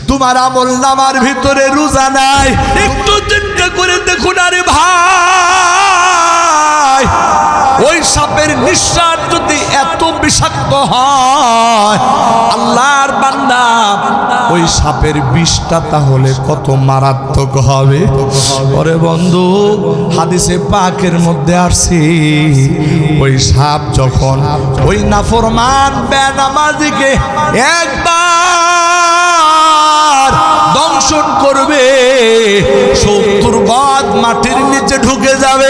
তোমার আমল নামার ভিতরে রোজা নাই। একটু চিন্তা করে দেখুন, আরে ভাই, ওই সাপের নিঃশ্বাস যদি এত বিষাক্ত হয়, আল্লাহর বান্দা, ওই সাপের বিষটা তাহলে কত মারাত্মক হবে। ওরে বন্ধু, হাদিসে পাকের মধ্যে আসছে, ওই সাপ যখন ওই নাফরমান বেনামাজিকে একবার দংশন করবে, 70 গজ মাটির নিচে ঢুকে যাবে,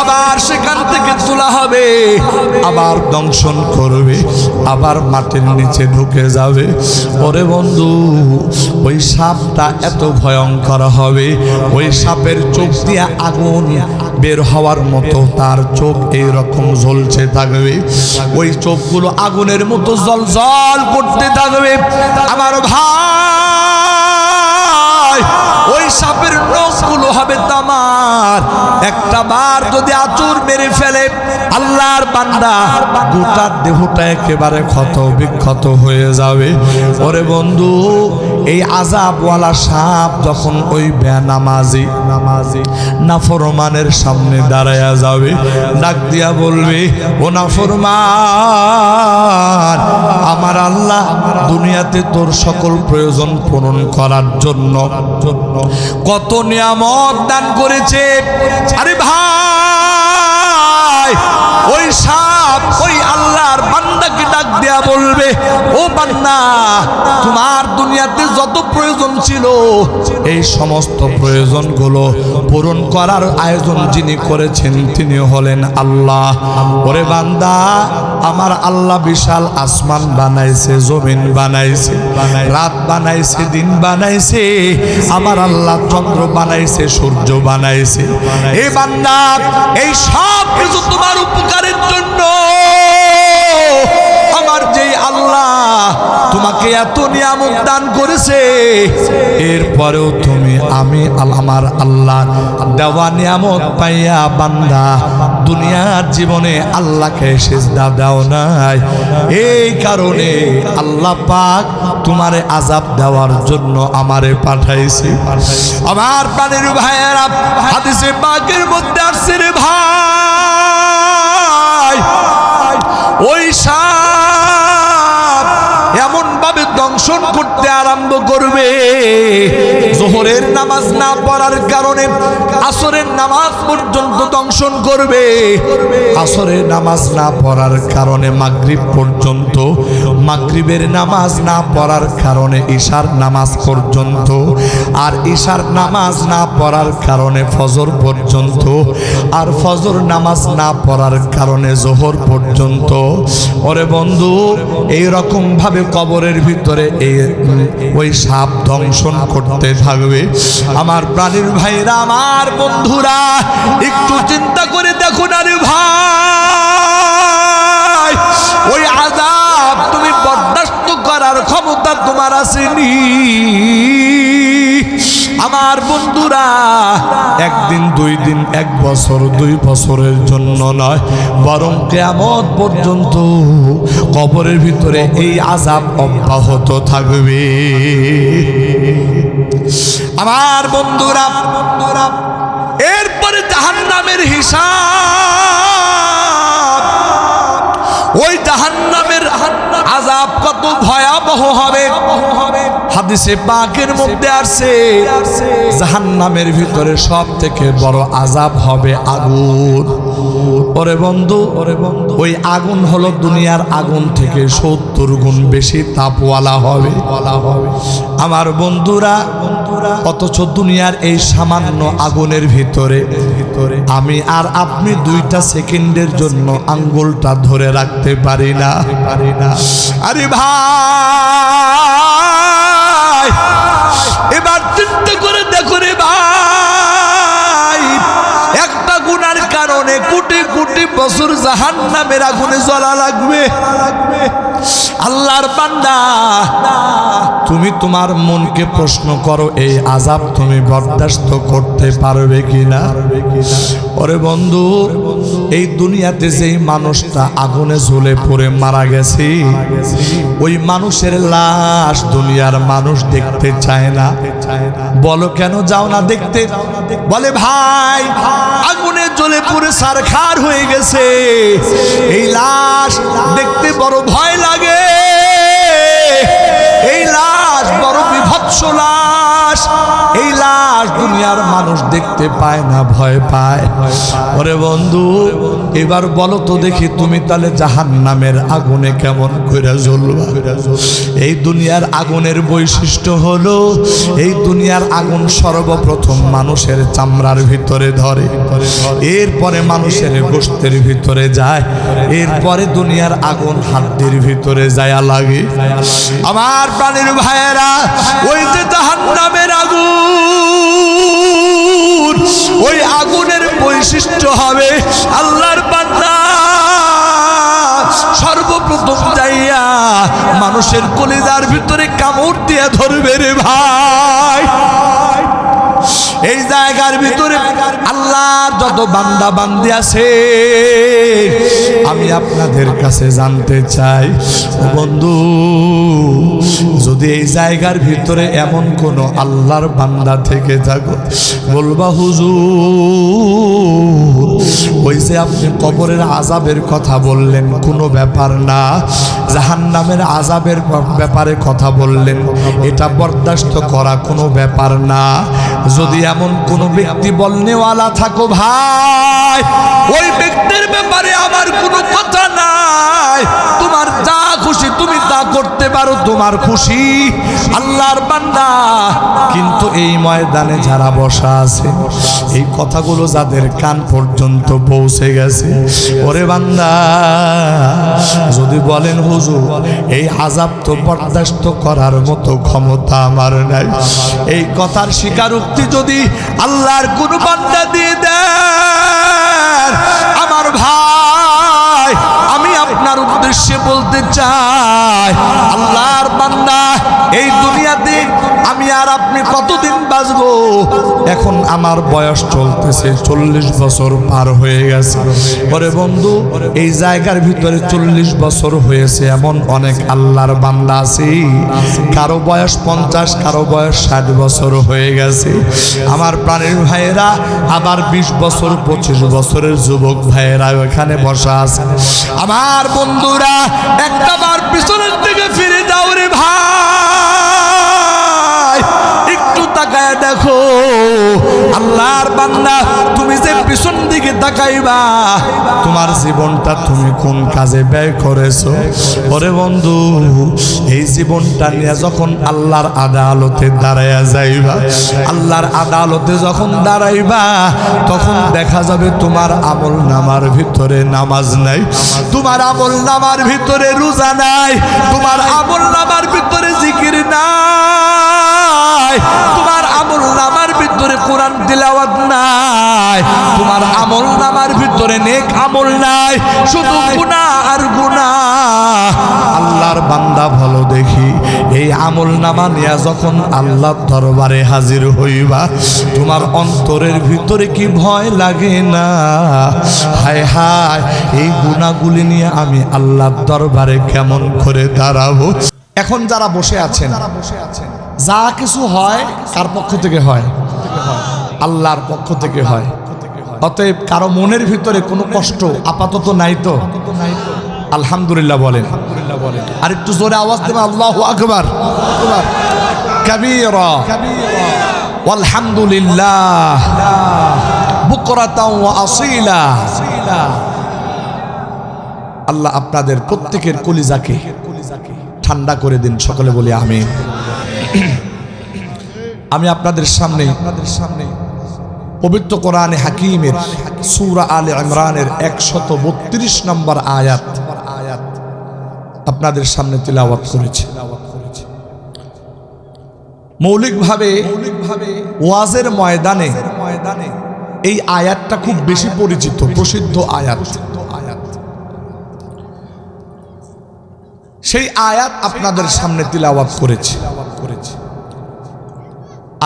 আবার সেখান থেকে তোলা হবে, আবার দংশন করবে, আবার মাটির নিচে ঢুকে যাবে। ওরে বন্ধু, ওই সাপটা এত ভয়ঙ্কর হবে, ওই সাপের চোখ দিয়ে আগুন বের হওয়ার মতো তার চোখ এইরকম জ্বলছে থাকবে, ওই চোখগুলো আগুনের মতো জ্বলজ্বল করতে থাকবে। আমার ভাই, ওই সাপের নখগুলো হবে তামার। একটা বার যদি আঁচড় মেরে ফেলে, আল্লাহর বান্দা গোটা দেহটা একেবারে ক্ষত বিক্ষত হয়ে যাবে। ওরে বন্ধু, এই আযাবওয়ালা সাপ যখন ওই বেনামাজি নাফরমানের সামনে দাঁড়ায়া যাবে, ডাক দিয়া বলবে, ও নাফরমান, আমার আল্লাহ দুনিয়াতে তোর সকল প্রয়োজন পূরণ করার জন্য কত নিয়ামত দান করেছে। আরে ভাই, ওই সাপ ওই আল্লাহর বান্দাকে ডাক দেয়া বলবে, ও বান্দা, তোমার দুনিয়াতে যত প্রয়োজন ছিল, এই সমস্ত প্রয়োজনগুলো পূরণ করার আয়োজন যিনি করেছেন তিনি হলেন আল্লাহ। ওরে বান্দা, আমার আল্লাহ বিশাল আসমান বানাইছে, জমিন বানাইছে, রাত বানাইছে, দিন বানাইছে, আমার আল্লাহ চন্দ্র বানাইছে, সূর্য বানাইছে। এই বান্দা, এই সব কিছু তোমার উপকারের জন্য। আমার যে আল্লাহ তোমাকে এত নিয়ামত দান করেছে, এরপরেও তুমি আমার আল্লাহ দেওয়া নিয়ামত পাইয়া বান্দা দুনিয়ার জীবনে আল্লাহকে সিজদা দাও নাই। এই কারণে আল্লাহ পাক তোমারে আযাব দেওয়ার জন্য আমারে পাঠাইছে। আমার প্রাণের ভাইয়েরা, হাদিসে পাকের মধ্যে আসছে, রে ভাই, ওই সাপ এমন ভাবে দংশন করতে আরম্ভ করবে, যোহরের নামাজ না পড়ার কারণে আসরের নামাজ পর্যন্ত দংশন করবে, আসরের নামাজ না পড়ার কারণে মাগরিব পর্যন্ত, মাগরিবের নামাজ না পড়ার কারণে ঈশার নামাজ পর্যন্ত, আর ঈশার নামাজ না পড়ার কারণে ফজর পর্যন্ত, আর ফজর নামাজ না পড়ার কারণে যোহর পর্যন্ত। ওরে বন্ধু, এই রকম ভাবে কবরের ভিতরে ওই সাপ দংশন করতে থাকবে। আমার প্রাণীর ভাইরা, আমার বন্ধুরা, একটু চিন্তা করে দেখুন, আরে ভাই, ওই আযাব তুমি বরদাস্ত করার ক্ষমতা তোমার আসেনি। আমার বন্ধুরা, একদিন, 2 দিন, 1 বছর, 2 বছরের জন্য নয়, বরং কিয়ামত পর্যন্ত কবরের ভিতরে এই আযাব অব্যাহত থাকবে। আমার বন্ধুরা, এরপরে জাহান্নামের হিসাব, ওই জাহান্নামের আযাব কত ভয়াবহ হবে। হাদিসে পাকের মধ্যে আসছে, জাহান্নামের ভিতরে সব থেকে বড় আযাব হবে আগুন। ওরে বন্ধু, ওই আগুন হলো দুনিয়ার আগুন থেকে 70 গুণ বেশি তাপওয়ালা হবে। আমার বন্ধুরা, অথচ দুনিয়ার এই সামান্য আগুনের ভিতরে আমি আর আপনি 2টা সেকেন্ডের জন্য আঙ্গুলটা ধরে রাখতে পারি না। আরে ভাই, এবার চিন্তা করে দেখো রে ভাই, একটা গুনার কারণে কোটি কোটি 70 বছর জাহান্নামের আগুনে জ্বলা লাগবে। আল্লাহর বান্দা, তুমি তোমার মনকে প্রশ্ন করো, এই আযাব তুমি বরদাস্ত করতে পারবে কিনা? ওরে বন্ধু, এই দুনিয়াতে যেই মানুষটা আগুনে জ্বলে পড়ে মারা গেছে, ওই মানুষের লাশ দুনিয়ার মানুষ দেখতে চায় না। বলো কেন যাও না দেখতে? বলে ভাই, আগুনে জ্বলে পুড়ে ছারখার হয়ে গেছে, এই লাশ দেখতে বড় ভয় লাগে, এই লাশ বড় বিভৎস লাশ, এই লাশ দুনিয়ার মানুষ দেখতে পায় না, ভয় পায়। ওরে বন্ধু, এবার বলো তো দেখি, তুমি তাহলে জাহান্নামের আগুনে কেমন করে জ্বলবা? এই দুনিয়ার আগুনের বৈশিষ্ট্য হলো, এই দুনিয়ার আগুন সর্বপ্রথম মানুষের চামড়ার ভিতরে ধরে, এরপরে মানুষের গোশতের ভিতরে যায়, এরপরে দুনিয়ার আগুন হাড্ডির ভিতরে যায় লাগে। আমার প্রাণের ভাইয়েরা, ওই যে জাহান্নামের আগুন, ওই আগুনের বৈশিষ্ট্য হবে, আল্লাহর বান্দা সর্বপ্রথম যাইয়া মানুষের কলিজার ভিতরে কামড় দিয়ে ধরবে রে ভাই। এই জায়গার ভিতরে আল্লাহর যত বান্দা বান্দি আছে, আমি আপনাদের কাছে জানতে চাই, ও বন্ধু, যদি এই জায়গার ভিতরে এমন কোন আল্লাহর বান্দা থেকে থাকো, বলবা হুজুর, ওই যে আপনি কবরের আযাবের কথা বললেন, কোনো ব্যাপার না, জাহান্নামের আযাবের ব্যাপারে কথা বললেন, এটা বরদাস্ত করা কোনো ব্যাপার না। যদি এমন কোন ব্যক্তি বলনেওয়ালা থাকো ভাই, ওই ব্যক্তির ব্যাপারে আমার কোনো কথা নাই, তোমার যা খুশি তুমি তা করতে পারো, তোমার খুশি। আল্লাহর বান্দা, কিন্তু এই ময়দানে যারা বসা আছে, এই কথাগুলো যাদের কান পর্যন্ত পৌঁছে গেছে, ওরে বান্দা, যদি বলেন হুজুর এই আযাব তো বরদাস্ত করার মতো ক্ষমতা আমার নাই, এই কথার স্বীকারোক্তি যদি আল্লাহর কোন বান্দা দিয়ে দেন, আমার ভাই, আমি আপনার উদ্দেশ্যে বলতে চাই, আল্লাহর বান্দা, এই দুনিয়াতে আমি আর আপনি কতদিন বাঁচবো? এখন আমার বয়স চলতেছে 40 বছর পার হয়ে গেছে। ওরে বন্ধু, এই জায়গার ভিতরে 40 বছর হয়েছে এমন অনেক আল্লাহর বান্দা আছে, কারো বয়স 50, কারো বয়স 60 বছর হয়ে গেছে। আমার প্রাণের ভাইয়েরা, আবার 20 বছর 25 বছরের যুবক ভাইয়েরা এখানে বসা আছে। আমার বন্ধুরা, একটাবার পিছনের দিকে ফিরে যাও রে ভাই, একটু তাকায় দেখো, আল্লাহর বান্দা, তুমি যে পিছন দিকে তাকাইবা, তোমার জীবনটা তুমি কোন কাজে ব্যয় করেছো? ওরে বন্ধু, এই জীবনটা নিয়ে যখন আল্লাহর আদালতে দাঁড়াইয়া যাইবা, আল্লাহর আদালতে যখন দাঁড়াইবা, তখন দেখা যাবে তোমার আমল নামার ভিতরে নামাজ নাই, তোমার আমল নামার ভিতরে রোজা নাই, তোমার আমল নামার ভিতরে জিকির নাই, তোমার আমল নামার ভিতরে কোরআন তিলাওয়াত নাই, তোমার আমল নামার ভিতরে নেক আমল নাই, শুধু গুনাহ আর গুনাহ। আল্লাহর বান্দা, ভালো দেখি, এই আমল নামা নিয়ে যখন আল্লাহর দরবারে হাজির হইবা, তোমার অন্তরের ভিতরে কি ভয় লাগে না? হায় হায়, এই গুনাহগুলি নিয়ে আমি আল্লাহর দরবারে কেমন করে দাঁড়াবো? এখন যারা বসে আছেন, যা কিছু হয় কার পক্ষ থেকে হয়? আল্লাহর পক্ষ থেকে হয়। অতএব কারো মনের ভিতরে কোনো কষ্ট আপাতত নাই তো? আলহামদুলিল্লাহ বলেন। আর একটু জোরে আওয়াজ দেবে, আল্লাহু আকবার কাবীরা ওয়ালহামদুলিল্লাহ বুকরাতাও ওয়া আসীলা। আল্লাহ আপনাদের প্রত্যেকের কলিজাকে ঠান্ডা করে দিন, সকলে বলি আমিন। আমি আপনাদের সামনে পবিত্র কোরআনে হাকিমের সূরা আলে ইমরানের 132 নম্বর আয়াত আপনাদের সামনে তিলাওয়াত করেছি। মৌলিকভাবে ওয়াজের ময়দানে এই আয়াতটা খুব বেশি পরিচিত, প্রসিদ্ধ আয়াত। সেই আয়াত আপনাদের সামনে তিলাওয়াত করেছি।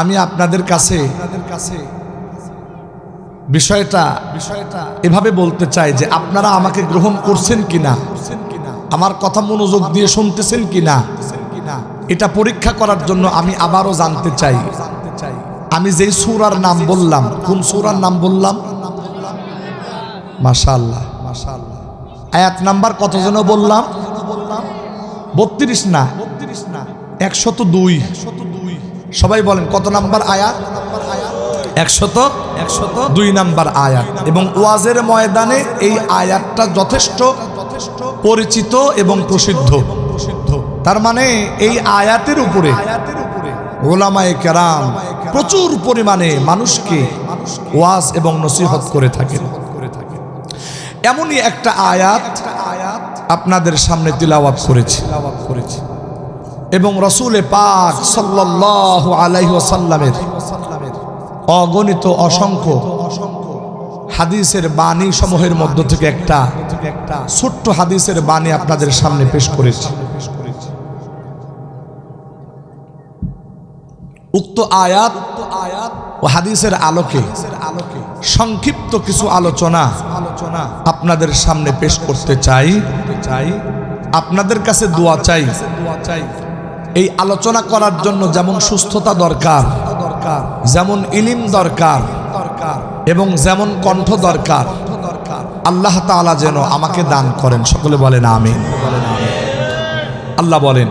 আমি আপনাদের কাছে বিষয়টা এভাবে বলতে চাই যে আপনারা আমাকে গ্রহণ করছেন কিনা, আমার কথা মনোযোগ দিয়ে শুনতেছেন কিনা, এটা পরীক্ষা করার জন্য আমি আবারও জানতে চাই। আমি যেই সূরার নাম বললাম, কোন সূরার নাম বললাম? মাশাআল্লাহ, আয়াত নাম্বার কত যেন বললাম? 32 না 102। সবাই বলেন কত নাম্বার আয়াত? 102 নাম্বার আয়াত। এবং ওয়াজের ময়দানে এই আয়াতটা যথেষ্ট পরিচিত এবং প্রসিদ্ধ। তার মানে এই আয়াতের উপরে উলামায়ে কেরাম প্রচুর পরিমাণে মানুষকে ওয়াজ এবং নসিহত করে থাকেন। এমনই একটা আয়াত আপনাদের সামনে তিলাওয়াত করেছি এবং রাসূল পাক সাল্লাল্লাহু আলাইহি ওয়াসাল্লামের অগণিত অসংখ্য হাদিসের বাণী সমূহের মধ্য থেকে একটা ছোট্ট হাদিসের বাণী আপনাদের সামনে পেশ করেছি। উক্ত আয়াত ও হাদিসের আলোকে সংক্ষিপ্ত কিছু আলোচনা আপনাদের সামনে পেশ করতে চাই। আপনাদের কাছে দোয়া চাই। এই আলোচনা করার জন্য যেমন সুস্থতা দরকার, যেমন ইলম দরকার এবং যেমন কণ্ঠ দরকার, আল্লাহ তাআলা যেন আমাকে দান করেন। সকলে বলেন আমিন। আল্লাহ বলেন,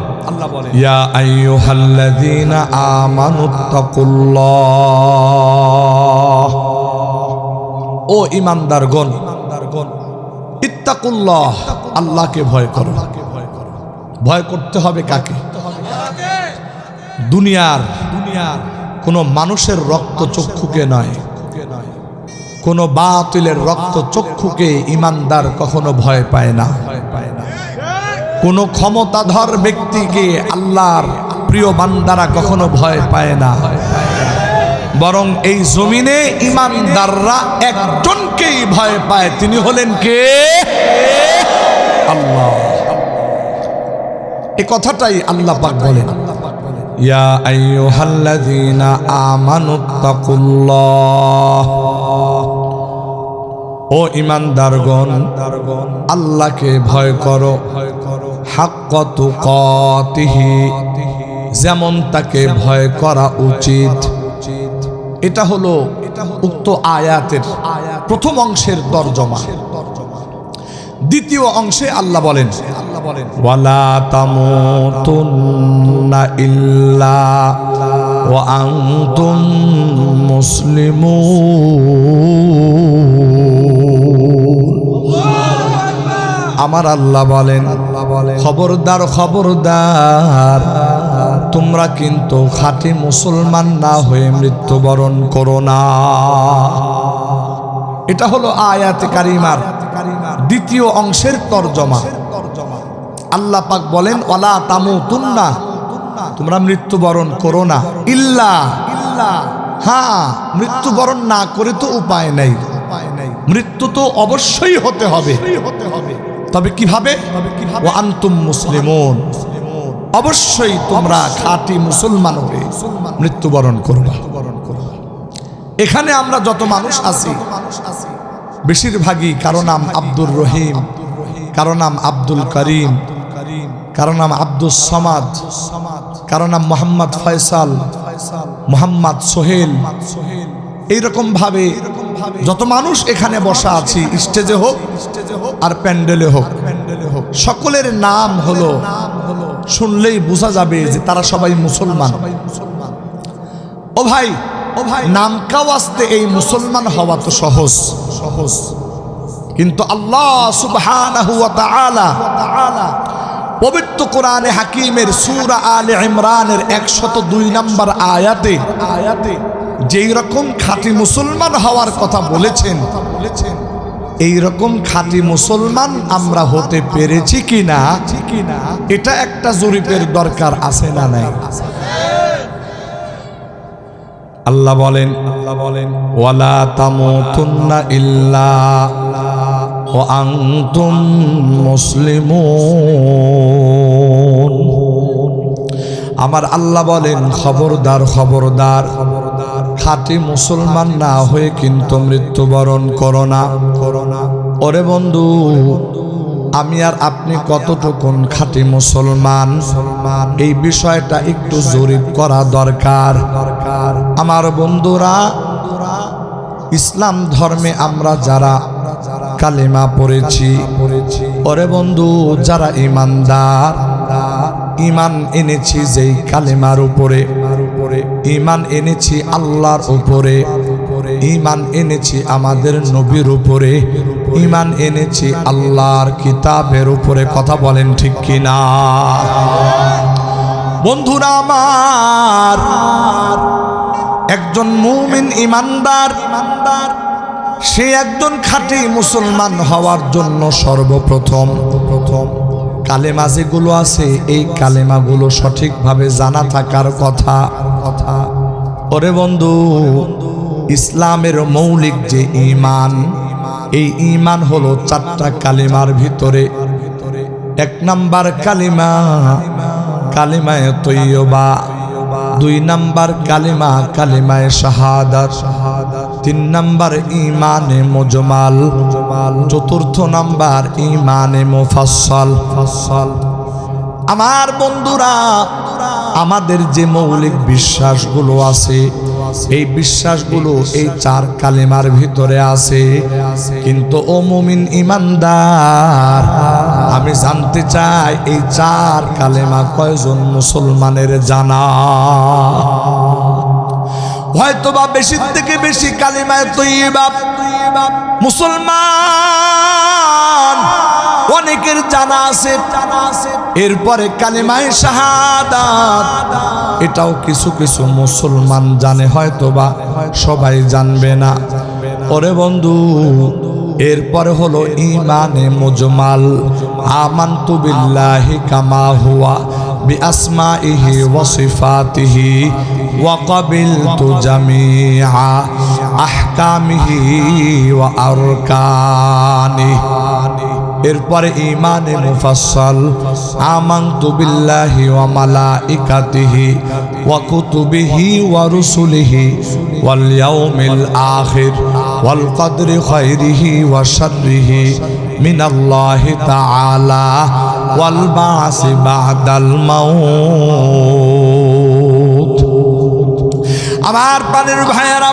ইয়া আইয়ুহাল্লাযীনা আমানুত্তাকুল্লাহ, ও ঈমানদারগণ, ইত্তাকুল্লাহ, আল্লাহকে ভয় করো। ভয় করতে হবে কাকে? দুনিয়ার কোনো মানুষের রক্ত চক্ষুকে নয়, কোনো বাতিলের রক্ত চক্ষুকে ঈমানদার কখনো ভয় পায় না। কোনো ক্ষমতাধর ব্যক্তিকে আল্লাহর প্রিয় বান্দারা কখনো ভয় পায় না। বরং এই জমিনে ঈমানদাররা একজনকেই ভয় পায়, তিনি হলেন কে? আল্লাহ। এই কথাটাই আল্লাহ পাক বলেন, ইয়া আইয়ুহাল্লাযীনা আমানুত্তাকুল্লাহ, ও ঈমানদারগণ, আল্লাহকে ভয় করো, হাক্কা তুকাতিহি, যেমন তাকে ভয় করা উচিত। এটা হলো উক্ত আয়াতের প্রথম অংশের তরজমা। দ্বিতীয় অংশে আল্লাহ বলেন, ওয়ালা তামুতুন্না ইল্লা ওয়া আনতুম মুসলিমুন। আমার আল্লাহ বলেন, খবরদার খবরদার, তোমরা কিন্তু খাঁটি মুসলমান না হয়ে মৃত্যুবরণ করো না। এটা হলো আয়াতে কারিমার দ্বিতীয় অংশের তরজমা। আল্লাহ পাক বলেন, ওয়ালা তামুতুন্না, তোমরা মৃত্যুবরণ করো না, ইল্লা, হ্যাঁ, মৃত্যুবরণ না করে তো উপায় নাই। মৃত্যু তো অবশ্যই হতে হবে, তবে কিভাবে? ওয়া আনতুম মুসলিমুন, অবশ্যই তোমরা খাঁটি মুসলমান হয়ে মৃত্যুবরণ করবা। এখানে আমরা যত মানুষ আছি বেশিরভাগই কারো নাম আব্দুর রহিম, কারো নাম আব্দুল করিম, কারো নাম আব্দুস সামাদ, কারো নাম মোহাম্মদ ফয়সাল, মোহাম্মদ সোহেল। এইরকম ভাবে যত মানুষ এখানে বসা আছি, স্টেজে হোক আর প্যান্ডেলে হোক, সকলের নাম হলো, শুনলেই বোঝা যাবে যে তারা সবাই মুসলমান। ও ভাই, নামকাও আসতে এই মুসলমান হওয়া তো সহজ, কিন্তু আল্লাহ সুবহানাহু ওয়া তাআলা পবিত্র কোরআনে হাকিমের সূরা আলে ইমরানের 102 নম্বর আয়াতে যেই রকম খাঁটি মুসলমান হওয়ার কথা বলেছেন, এই রকম খাঁটি মুসলমান আমরা হতে পেরেছি কিনা, এটা একটা জরিপের দরকার আছে না নাই? আল্লাহ বলেন, ওয়ালা তামুতুন্না ইল্লা ওয়া আনতুম মুসলিমুন। আমার আল্লাহ বলেন, খবরদার খবরদার, খাঁটি মুসলমান না হয়ে কিন্তু মৃত্যুবরণ করো না। ওরে বন্ধু, আমি আর আপনি কতটুকুন খাঁটি মুসলমান, এই বিষয়টা একটু জরিপ করা দরকার। আমার বন্ধুরা, ইসলাম ধর্মে আমরা যারা কালেমা পড়েছি, ওরে বন্ধু, যারা ঈমানদার, ঈমান এনেছি যেই কালেমার উপরে, ঈমান এনেছি আল্লাহর উপরে, ঈমান এনেছি আমাদের নবীর উপরে, ঈমান এনেছি আল্লাহর কিতাবের উপরে। কথা বলেন ঠিক কিনা? বন্ধুরা আমার, একজন মুমিন ঈমানদার সে একজন খাঁটি মুসলমান হওয়ার জন্য সর্বপ্রথম কালেমা যেগুলো আছে, এই কালেমাগুলো সঠিকভাবে জানা থাকার কথা। ওরে বন্ধু, ইসলামের মৌলিক যে ঈমান, এই ঈমান হলো 4টা কালেমার ভিতরে। 1 নাম্বার কালেমা কালেমায়ে তৈয়বা, 2 নাম্বার কালেমা কালেমায়ে শাহাদাত, 3 নাম্বার ঈমানে মুজমাল, 4র্থ নাম্বার ঈমানে মুফাসসাল। আমার বন্ধুরা, আমাদের যে মৌলিক বিশ্বাসগুলো আছে, এই বিশ্বাসগুলো এই 4 কালেমার ভিতরে আছে। কিন্তু ও মুমিন ঈমানদার, আমি জানতে চাই এই 4 কালেমা কয়জন মুসলমানের জানা? হয়তোবা বেশি থেকে বেশি কালেমায়ে তৈয়বা মুসলমান অনেকের জানা আছে। এরপরে কালেমায়ে শাহাদাত, এটাও কিছু কিছু মুসলমান জানে, হয়তোবা সবাই জানবে না। ওরে বন্ধু, এরপরে হলো ঈমানে মুজমাল, আমানতু বিল্লাহি কামা হুয়া বিআসমাইহি ওয়া সিফাতিহি ওয়া ক্বাবিলতু জামিআ আহকামিহি ওয়া আরকানিহি। এরপরে ঈমানে মুফাসসাল, আমানতু বিল্লাহি ওয়া মালাইকাতিহি ওয়া কুতুবিহি ওয়া রুসুলিহি ওয়াল ইয়াউমিল আখির ওয়াল কদরি খায়রিহি ওয়া শাররিহি মিনাল্লাহি তাআলা ওয়াল বা'সি বা'দাল মাউত। আমার প্রাণের ভাইয়েরা,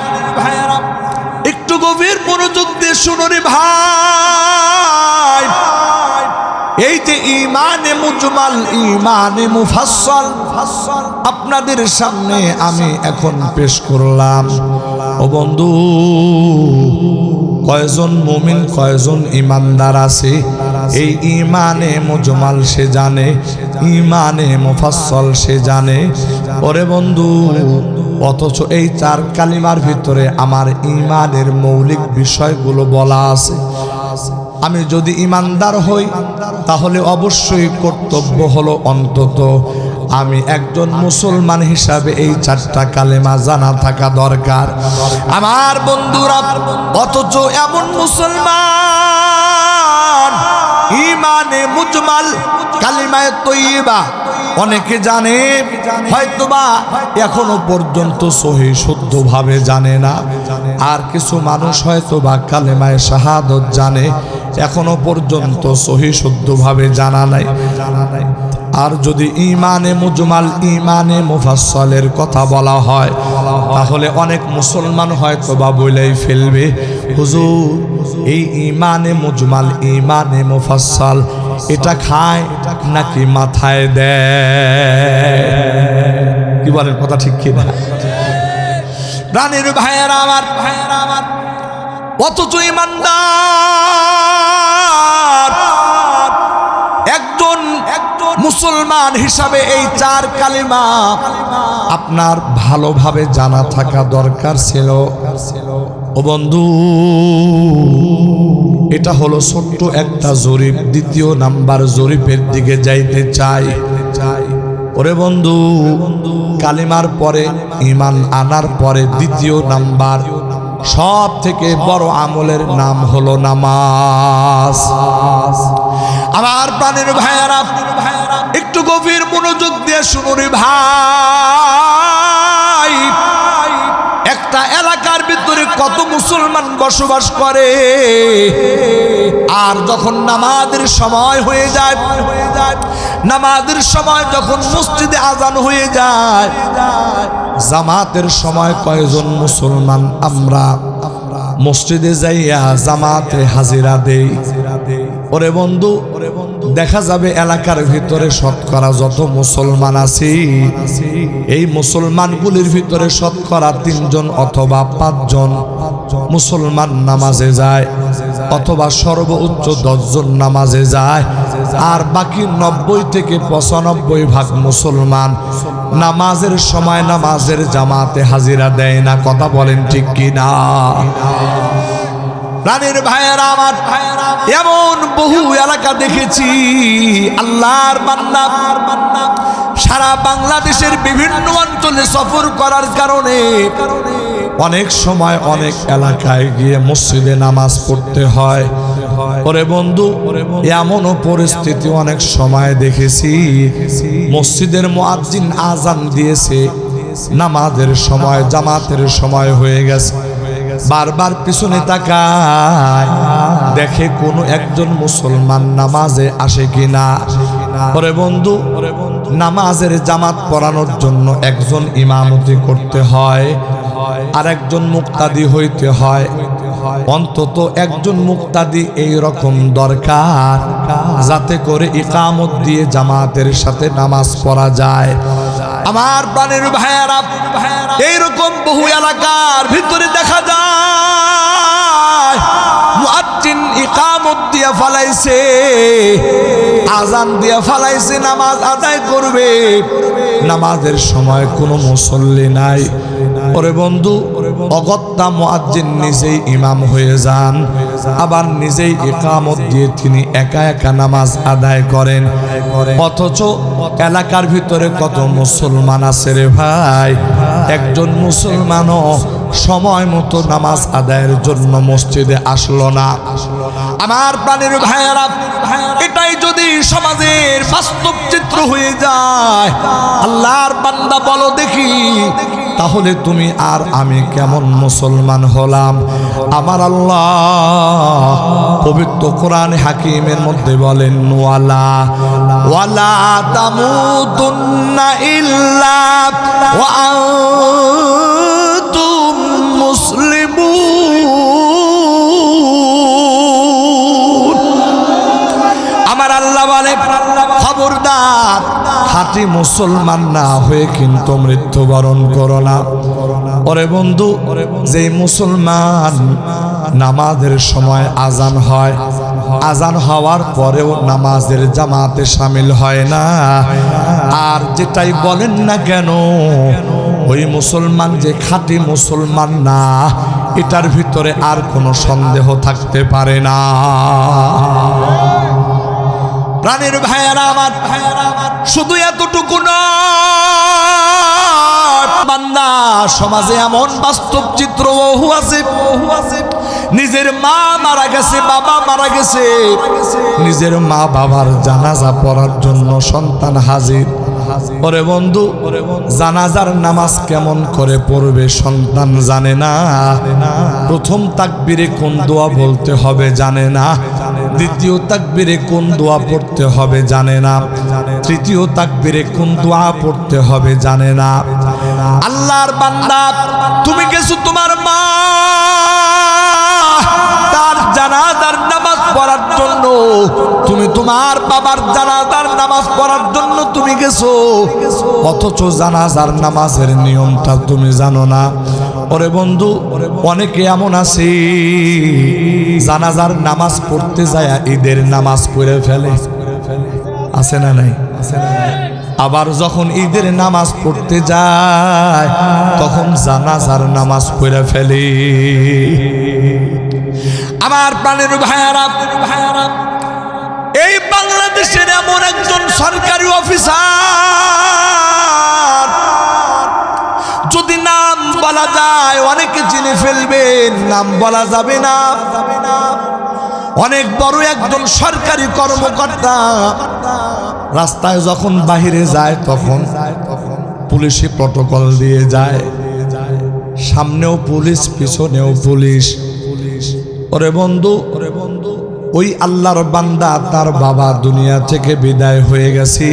একটু গভীর মনোযোগ দিয়ে শুনো রে ভাই। এই যে ঈমানে মুজমাল, ঈমানে মুফাসসাল আপনাদের সামনে আমি এখন পেশ করলাম। ও বন্ধু, কয়জন মুমিন, কয়জন ঈমানদার আছে, এই ঈমানে মুজমাল সে জানে, ঈমানে মুফাসসাল সে জানে। ওরে বন্ধু, অথচ এই 4 কালিমার ভিতরে আমার ঈমানের মৌলিক বিষয়গুলো বলা আছে। আমি যদি ঈমানদার হই, তাহলে অবশ্যই কর্তব্য হলো অন্তত আমি একজন মুসলমান হিসাবে এই 4টা কালেমা জানা থাকা দরকার। আমার বন্ধুরা, অথচ এমন মুসলমান ঈমানে মুজমাল কালিমায়ে তৈয়বা অনেকে জানে, হয়তোবা এখনো পর্যন্ত সহিহ শুদ্ধভাবে জানে না। আর কিছু মানুষ হয়তোবা কালেমায়ে শাহাদাত জানে, এখনো পর্যন্ত সহিহ শুদ্ধভাবে জানা নাই। আর যদি ঈমানে মুজমাল, ঈমানে মুফাসসালের কথা বলা হয়, তাহলে অনেক মুসলমান হয়তোবা বলেই ফেলবে, হুজুর এই ঈমানে মুজমাল, ঈমানে মুফাসসাল এটা খায় নাকি মাথায় দেয়? কি বলেন, কথা ঠিক কি না? রানীর ভাইয়েরা আমার, অথচ ঈমানদার একজন মুসলমান হিসাবে এই 4 কালিমা আপনার ভালোভাবে জানা থাকা দরকার ছিল। ও বন্ধু, এটা হলো ছোট্ট একটা জরিপ। 2য় নাম্বার জরিপের দিকে যাইতে চাই। ওরে বন্ধু, কালিমার পরে ঈমান আনার পরে 2য় নাম্বার সব থেকে বড় আমলের নাম হলো নামাজ। আমার প্রাণের ভাইয়ারা, একটু গভীর মনোযোগ দিয়ে শুনুন ভাই। একটা এলাকার ভিতরে কত মুসলমান বসবাস করে, আর যখন নামাজের সময় হয়ে যায়, নামাজের সময় যখন মসজিদে আজান হয়ে যায়, জামাতের সময় কয়জন মুসলমান আমরা মসজিদে যাইয়া জামাতে হাজিরা দেই? ওরে বন্ধু, দেখা যাবে এলাকার ভিতরে শতকরা যত মুসলমান আছে, এই মুসলমানগুলির ভিতরে শতকরা 3 জন অথবা 5 জন মুসলমান নামাজে যায়, অথবা সর্বোচ্চ 10 জন নামাজে যায়, আর বাকি 90 থেকে 95 ভাগ মুসলমান নামাজের সময় নামাজের জামাতে হাজিরা দেয় না। কথা বলেন ঠিক কি না? প্রাণের ভাইয়েরা আমার, এমন বহু এলাকা দেখেছি আল্লাহর বান্দা সারা বাংলাদেশের বিভিন্ন অঞ্চলে সফর করার কারণে অনেক সময় অনেক এলাকায় গিয়ে মসজিদে নামাজ পড়তে হয়। ওরে বন্ধু, এমনও পরিস্থিতি অনেক সময় দেখেছি, মসজিদের মুয়াজ্জিন আজান দিয়েছে, নামাজের সময় জামাতের সময় হয়ে গেছে, বারবার পিছনে তাকায় দেখে কোনো একজন মুসলমান নামাজে আসে কিনা। ওরে বন্ধু, নামাজের জামাত পড়ানোর জন্য একজন ইমামতি করতে হয়, আর একজন মুক্তাদি হইতে হয়। অন্তত একজন মুক্তাদি এই রকম দরকার, যাতে করে ইকামত দিয়ে জামাতের সাথে নামাজ পড়া যায়। আমার প্রাণের ভাইয়ারা, এইরকম বহু এলাকার ভিতরে দেখা যায় মুয়াজ্জিন ইকামত দিয়া ফালাইছে, আজান দিয়া ফালাইছে, নামাজ আদায় করবে, নামাজের সময় কোনো মুসল্লি নাই। ওরে বন্ধু, অগত্যা মুয়াজ্জিন নিজেই ইমাম হয়ে যান, আবার নিজেই ইকামত দিয়ে তিনি একা একা নামাজ আদায় করেন। অথচ এলাকার ভিতরে কত মুসলমান আছে রে ভাই, একজন মুসলমানও সময় মতো নামাজ আদায়ের জন্য মসজিদে আসলো না। আমার প্রাণের ভাইয়েরা, এটাই যদি সমাজের বাস্তব চিত্র হয়ে যায়, আল্লাহর বান্দা বলো দেখি, তাহলে তুমি আর আমি কেমন মুসলমান হলাম? আমার আল্লাহ পবিত্র কোরআন হাকিমের মধ্যে বলেন, ওয়ালা তামুতুন্না ইল্লা ওয়া আনতুম মুসলিমুন। আমার আল্লাহ বলে, খবরদার খাঁটি মুসলমান না হয়ে কিন্তু মৃত্যুবরণ করো না। ওরে বন্ধু, যে মুসলমান নামাজের সময় আজান হয়, আজান হওয়ার পরেও নামাজের জামাতে শামিল হয় না, আর যেটাই বলেন না কেন, ওই মুসলমান যে খাঁটি মুসলমান না, এটার ভিতরে আর কোনো সন্দেহ থাকতে পারে না। প্রাণের ভাইয়েরা আমার, শুধু এতটুকু নয়, বান্দা সমাজে এমন বাস্তব চিত্র বহু আছে, নিজের মা মারা গেছে, বাবা মারা গেছে, নিজের মা বাবার জানাজা পড়ার জন্য সন্তান হাজির। ওরে বন্ধু, জানাজার নামাজ কেমন করে পড়বে সন্তান জানে না। প্রথম তাকবীরে কোন দোয়া বলতে হবে জানে না, দ্বিতীয় তাকবীরে কোন দোয়া পড়তে হবে জানে না, তৃতীয় তাকবীরে কোন দোয়া পড়তে হবে জানে না। আল্লাহর বান্দা, তুমি গেছো তোমার মা তার জানাজার নামাজ পড়ার জন্য, তুমি তোমার বাবার জানাজার নামাজ পড়ার জন্য তুমি গেছো, অথচ জানাজার নামাজের নিয়মটা তুমি জানো না। ওরে বন্ধু, অনেকে এমন আছে জানাজার নামাজ পড়তে যায় ঈদের নামাজ পড়ে ফেলে, আছে না নাই? আবার যখন ঈদের নামাজ পড়তে যায় তখন জানাজার নামাজ পড়ে ফেলে। আমার প্রাণের ভাইয়ারা, এই বাংলাদেশের এমন একজন সরকারি অফিসার যদি নাম বলা যায় অনেকে চিনে ফেলবেন, নাম বলা যাবে না। অনেক বড় একজন সরকারি কর্মকর্তা, রাস্তায় যখন বাহিরে যায় তখন পুলিশি প্রটোকল দিয়ে যায়, সামনেও পুলিশ পিছনেও পুলিশ। ওরে বন্ধু, ওই আল্লাহর বান্দা তার বাবা দুনিয়া থেকে বিদায় হয়ে গেছে,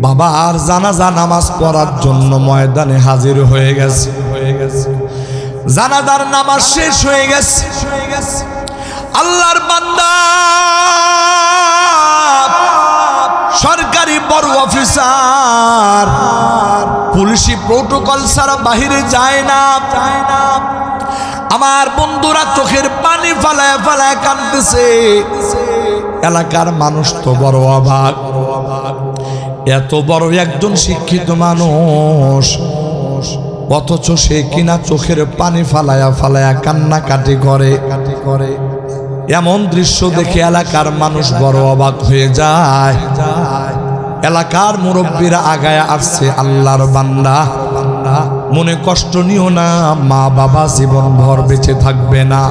বাবা আর জানাজা নামাজ পড়ার জন্য ময়দানে হাজির হয়ে গেছে। জানাজার নামাজ শেষ হয়ে গেছে, আল্লাহর বান্দা সরকারি বড় অফিসার পুলিশি প্রটোকল ছাড়া বাহিরে যায় না। আমার বন্ধুরা চোখের পানি ফালায় ফালায় কাঁদতেছে। এলাকার মানুষ তো বড় অবাক, এত বড় একজন শিক্ষিত মানুষ অথচ সে কিনা চোখের পানি ফালায়া ফালায়া কান্নাকাটি করে। এমন দৃশ্য দেখে এলাকার মানুষ বড় অবাক হয়ে যায়। এলাকার মুরব্বীরা আগায় আসছে, আল্লাহর বান্দা মনে কষ্ট নিও না, মা বাবা জীবন ভর বেঁচে থাকবে না।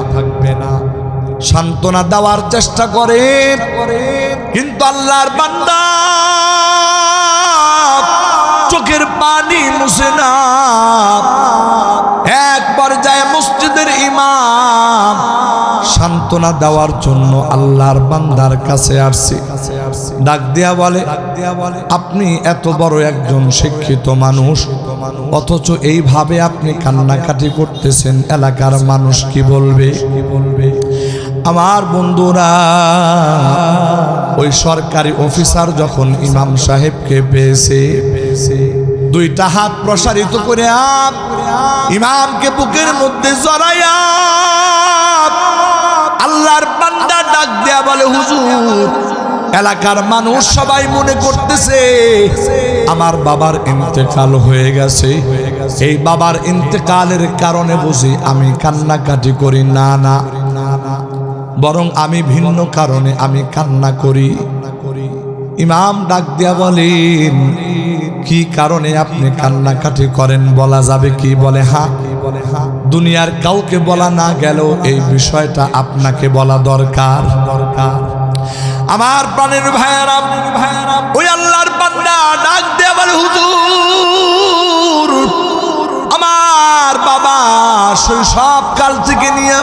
সান্ত্বনা দেওয়ার চেষ্টা করে, কিন্তু আল্লাহর বান্দা চোখের পানি মুছে না। এক পর্যায়ে মসজিদের ইমাম সান্ত্বনা দেওয়ার জন্য আল্লাহর বান্দার কাছে আসছে, ডাক দিয়া বলে, আপনি এত বড় একজন শিক্ষিত মানুষ অথচ এইভাবে আপনি কান্নাকাটি করতেছেন, এলাকার মানুষ কি বলবে? আমার বন্ধুরা, ওই সরকারি অফিসার যখন ইমাম সাহেবকে পেয়েছে, দুইটা হাত প্রসারিত করে ইমামকে বুকের মধ্যে জড়াইয়া আল্লাহর বান্দা ডাক দেয়া বলে, হুজুর এলাকার মানুষ সবাই মনে করতেছে আমার বাবার ইন্তেকাল হয়ে গেছে, এই বাবার ইন্তেকালের কারণে বুঝি আমি কান্নাকাটি করি। না না, বরং আমি ভিন্ন কারণে আমি কান্না করি। ইমাম ডাক দিয়া বলেন, কি কারণে আপনি কান্নাকাটি করেন বলা যাবে কি? বলে হ্যাঁ। দুনিয়ার কাউকে বলা না গেলেও এই বিষয়টা আপনাকে বলা দরকার। আমার প্রাণের ভাইয়েরা, ওই আল্লাহর বান্দা ডাক দেয়া বলে, হুজুর আমার বাবা শৈশব কাল থেকে নিয়ে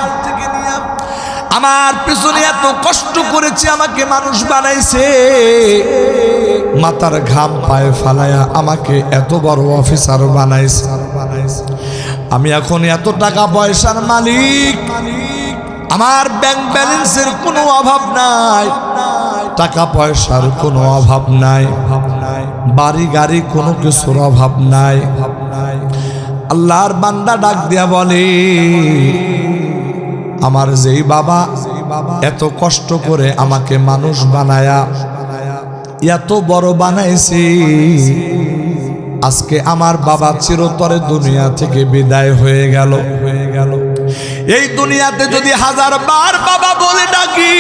আমার পিছনে এত কষ্ট করেছে, আমাকে মানুষ বানাইছে, মাথার ঘাম পায়ে ফালায়া আমাকে এত বড় অফিসার বানাইছে। আমি এখন এত টাকা পয়সার মালিক, আমার ব্যাংক ব্যালেন্সের কোনো অভাব নাই, টাকা পয়সার কোনো অভাব নাই, বাড়ি গাড়ি কোনো কিছুর অভাব নাই। আল্লাহর বান্দা ডাক দিয়া বলে, আমার যেই বাবা এত কষ্ট করে আমাকে মানুষ বানায়া এত বড় বানাইছে, আজকে আমার বাবা চিরতরে দুনিয়া থেকে বিদায় হয়ে গেল। এই দুনিয়াতে যদি 1000 বার বাবা বলে ডাকি,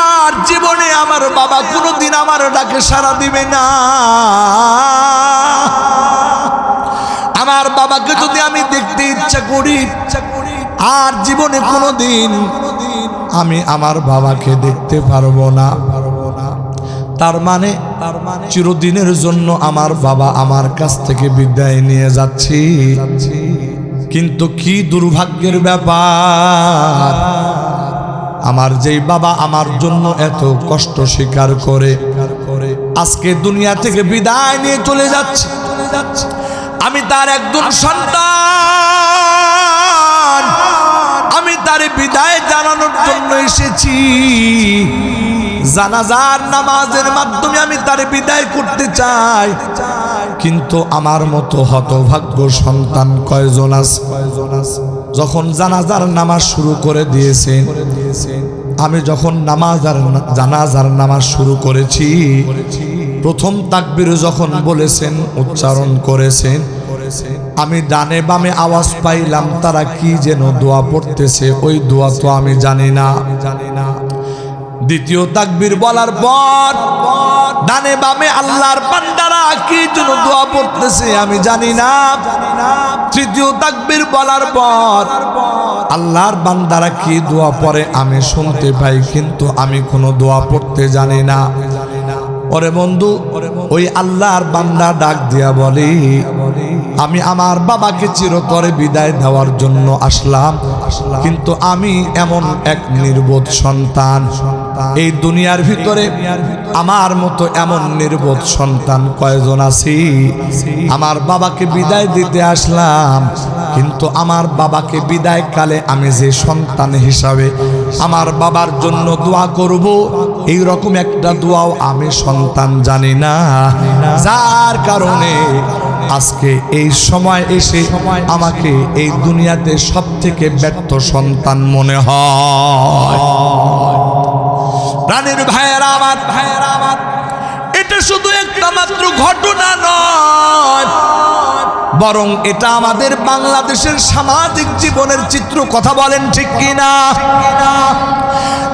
আর জীবনে আমার বাবা কোনোদিন আমার ডাকে সাড়া দিবে না। আমার বাবাকে যদি আমি দেখতে ইচ্ছা করি, আর জীবনে কোনোদিন আমি আমার বাবাকে দেখতে পারবো না। তার মানে চিরদিনের জন্য আমার বাবা আমার কাছ থেকে বিদায় নিয়ে যাচ্ছি। কিন্তু কি দুর্ভাগ্যের ব্যাপার, আমার যেই বাবা আমার জন্য এত কষ্ট স্বীকার করে আজকে দুনিয়া থেকে বিদায় নিয়ে চলে যাচ্ছে। আমি তার একজন সন্তান, আমি তার বিদায় জানানোর জন্য এসেছি। জানাজার নামাজের মাধ্যমে আমি তার বিদায় করতে চাই, কিন্তু আমার মতো হতভাগ্য সন্তান কয়জন আছে? যখন জানাজার নামাজ শুরু করে দিয়েছেন, আমি যখন জানাজার নামাজ শুরু করেছি, প্রথম তাকবীর যখন বলেছেন, উচ্চারণ করেছেন, আমি ডানে বামে আওয়াজ পাইলাম তারা কি যেন দোয়া পড়তেছে, ওই দোয়া তো আমি জানি না। দ্বিতীয় তাকবীর বলার পর ডানে বামে আল্লাহর বান্দারা কি জন্য দোয়া পড়তেছে আমি জানি না। তৃতীয় তাকবীর বলার পর আল্লাহর বান্দারা কি দোয়া পড়ে আমি শুনতে পাই, কিন্তু আমি কোনো দোয়া পড়তে জানি না। ওরে বন্ধু, ওই আল্লাহর বান্দা ডাক দিয়া বলে, আমি আমার বাবাকে চিরতরে বিদায় দেওয়ার জন্য আসলাম, কিন্তু আমি এমন এক নির্বোধ সন্তান, এই দুনিয়ার ভিতরে আমার মতো এমন নির্বোধ সন্তান কয়জন আছে? আমার বাবাকে বিদায় দিতে আসলাম, কিন্তু আমার বাবাকে বিদায় কালে আমি যে সন্তান হিসাবে আমার বাবার জন্য দোয়া করব, এই রকম একটা দোয়াও আমি সন্তান জানি না। যার কারণে আজকে এই সময় এসে আমাকে এই দুনিয়াতে সব থেকে ব্যর্থ সন্তান মনে হয়। প্রাণের ভাইয়েরা আমার, এটা শুধু একটা মাত্র ঘটনা নয়, বরং এটা আমাদের বাংলাদেশের সামাজিক জীবনের চিত্র। কথা বলেন ঠিক কিনা?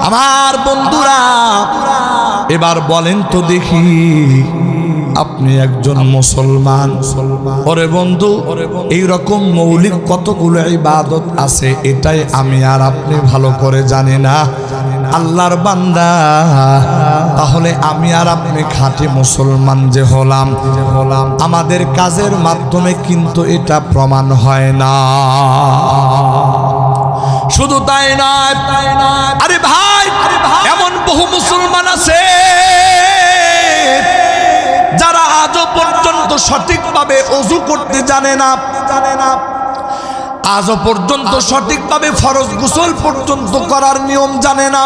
আমার বন্ধুরা, এবার বলেন তো দেখি, আপনি একজন মুসলমান, ওরে বন্ধু, এই রকম মৌলিক কতগুলো ইবাদত আছে এটাই আমি আর আপনি ভালো করে জানি না। আল্লাহর বান্দা, তাহলে আমি আর আপনি খাঁটি মুসলমান যে হলাম, আমাদের কাজের মাধ্যমে কিন্তু এটা প্রমাণ হয় না। শুধু তাই নয়, আরে ভাই, এমন বহু মুসলমান আছে যারা আজও পর্যন্ত সঠিকভাবে ওযু করতে জানে না, আজও পর্যন্ত সঠিকভাবে ফরজ গোসল পর্যন্ত করার নিয়ম জানে না।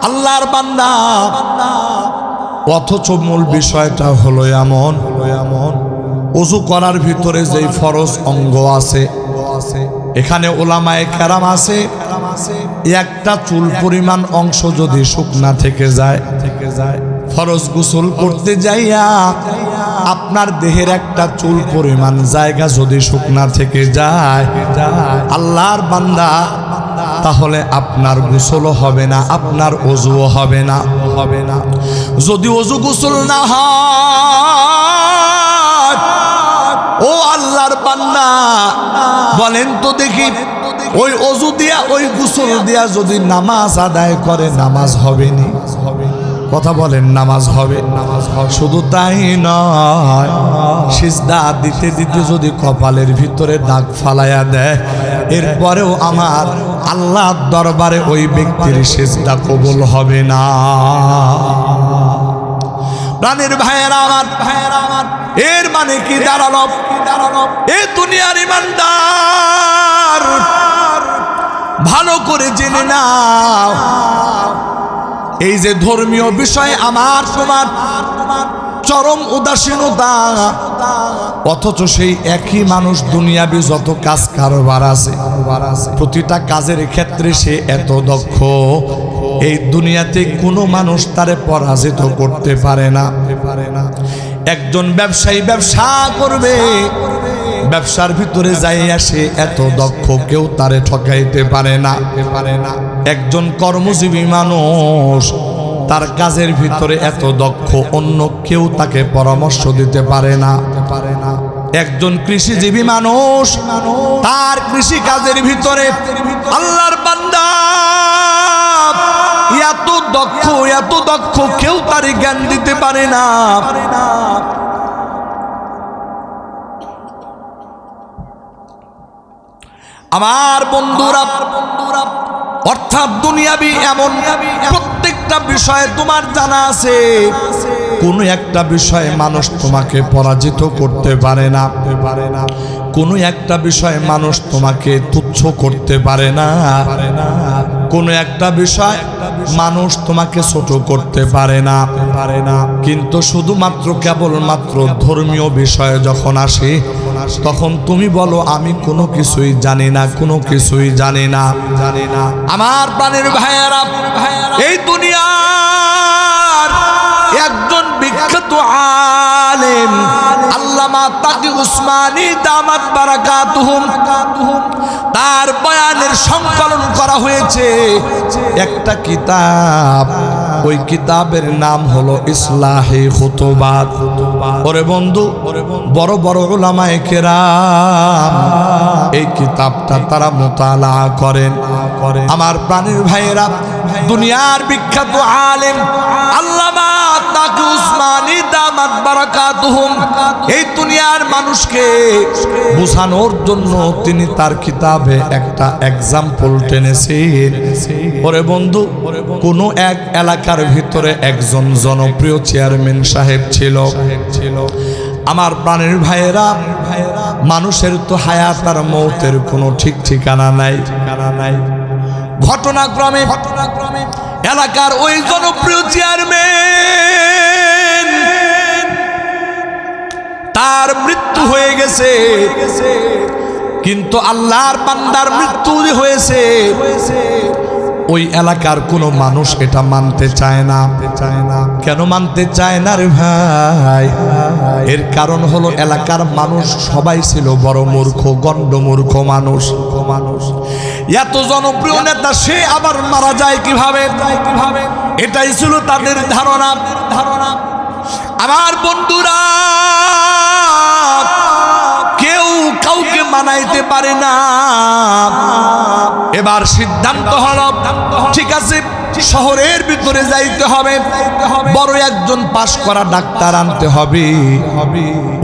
আল্লাহর বান্দা, অথচ মূল বিষয়টা হলো এমন, ওযু করার ভিতরে যেই ফরজ অঙ্গ আছে, এখানে ওলামায়ে কেরাম আছে, একটা চুল পরিমাণ অংশ যদি শুকনা থেকে যায়, ফরজ গোসল করতে যাইয়া আপনার দেহের একটা চুল পরিমাণ জায়গা যদি শুকনা থেকে যায়, আল্লাহর বান্দা, তাহলে আপনার গোসলও হবে না, আপনার ওযুও হবে না। যদি ওযু গোসল না হয়, ও আল্লাহর বান্দা, বলেন তো দেখি, ওই ওযু দিয়া ওই গোসল দিয়া যদি নামাজ আদায় করে, নামাজ হবে না? কথা বলেন, নামাজ হবে? শুধু তাই নয়, সিজদা দিতে দিতে যদি কপালের ভিতরে দাগ ফালাইয়া দেয়, এরপরেও আমার আল্লাহর দরবারে ওই ব্যক্তির সিজদা কবুল হবে না। প্রাণের ভাইয়েরা আমার, এর মানে কি দাঁড়ালো? এ দুনিয়ার ইমানদার, ভালো করে জেনে নাও, এই যে ধর্মীয় বিষয়ে আমার তোমার চরম উদাসীনতা, অথচ সেই একই মানুষ দুনিয়াবি যত কাজ কারবার আছে, প্রতিটা কাজের ক্ষেত্রে সে এত দক্ষ, এই দুনিয়াতে কোনো মানুষ তারে পরাজিত করতে পারে না। একজন ব্যবসায়ী ব্যবসা করবে, ব্যবসার ভিতরে যাইয়া সে এত দক্ষ, কেউ তারে ঠকাইতে পারে না। একজন কর্মজীবী মানুষ, তার কাজের ভিতরে এত দক্ষ, অন্য কেউ তাকে পরামর্শ দিতে পারে না। একজন কৃষিজীবী মানুষ, তার কৃষি কাজের ভিতরে আল্লাহর বান্দা এত দক্ষ, কেউ তার জ্ঞান দিতে পারে না। আমার বন্ধুরা, অর্থাৎ দুনিয়াবি এমন প্রত্যেকটা বিষয়ে তোমার জানা আছে, কোন একটা বিষয়ে মানুষ তোমাকে পরাজিত করতে পারে না, কোন একটা বিষয়ে মানুষ তোমাকে তুচ্ছ করতে পারে না, কোন একটা বিষয় মানুষ তোমাকে ছোট করতে পারে না। কিন্তু শুধুমাত্র কেবলমাত্র ধর্মীয় বিষয়ে যখন আসে, তখন তুমি বলো আমি কোনো কিছুই জানি না, কোনো কিছুই জানি না। আমার প্রাণের ভাইয়েরা, এই দুনিয়ার একজন বিখ্যাত আলেম আল্লামা তাকি উসমানী দামাত বারাকাতুহুম, তার বয়ানের সংকলন করা হয়েছে একটা কিতাব। ওই কিতাবের নাম হলো ইসলাহে খুতুবাত। ওরে বন্ধু, বড় বড় উলামায়ে কেরাম এই কিতাবটা তারা মুতালা করেন। আমার প্রাণের ভাইয়েরা, দুনিয়ার বিখ্যাত আলেম আল্লামা তাকি উসমানী দামাত বারাকাতুহুম এই দুনিয়ার মানুষকে বোঝানোর জন্য তিনি তার কিতাবে একটা এক্সাম্পল টেনেছেন। ওরে বন্ধু, কোন এক এলাকার ভিতরে একজন জনপ্রিয় চেয়ারম্যান সাহেব ছিল। আমার প্রাণের ভাইয়েরা, মানুষের তো হায়াত আর মৌতের কোনো ঠিক ঠিকানা নাই। ঘটনাক্রমে এলাকার ওই জনপ্রিয় চেয়ারম্যান তার মৃত্যু হয়ে গেছে, কিন্তু আল্লাহর বান্দার মৃত্যু হয়েছে ওই এলাকার কোনো মানুষ এটা মানতে চায় না। কেন মানতে চায় না রে ভাই? এর কারণ হলো এলাকার মানুষ সবাই ছিল বড় মূর্খ, গণ্ডমূর্খ মানুষ। এত জনপ্রিয় নেতা সে আবার মারা যায় কিভাবে? এটাই ছিল তাদের ধারণা। আমার বন্ধুরা, কেউ কাউকে মানাইতে পারে না। এবার সিদ্ধান্ত হলো, ঠিক আছে, শহরের ভিতরে যাইতে হবে, বড় একজন পাশ করা ডাক্তার আনতে হবে।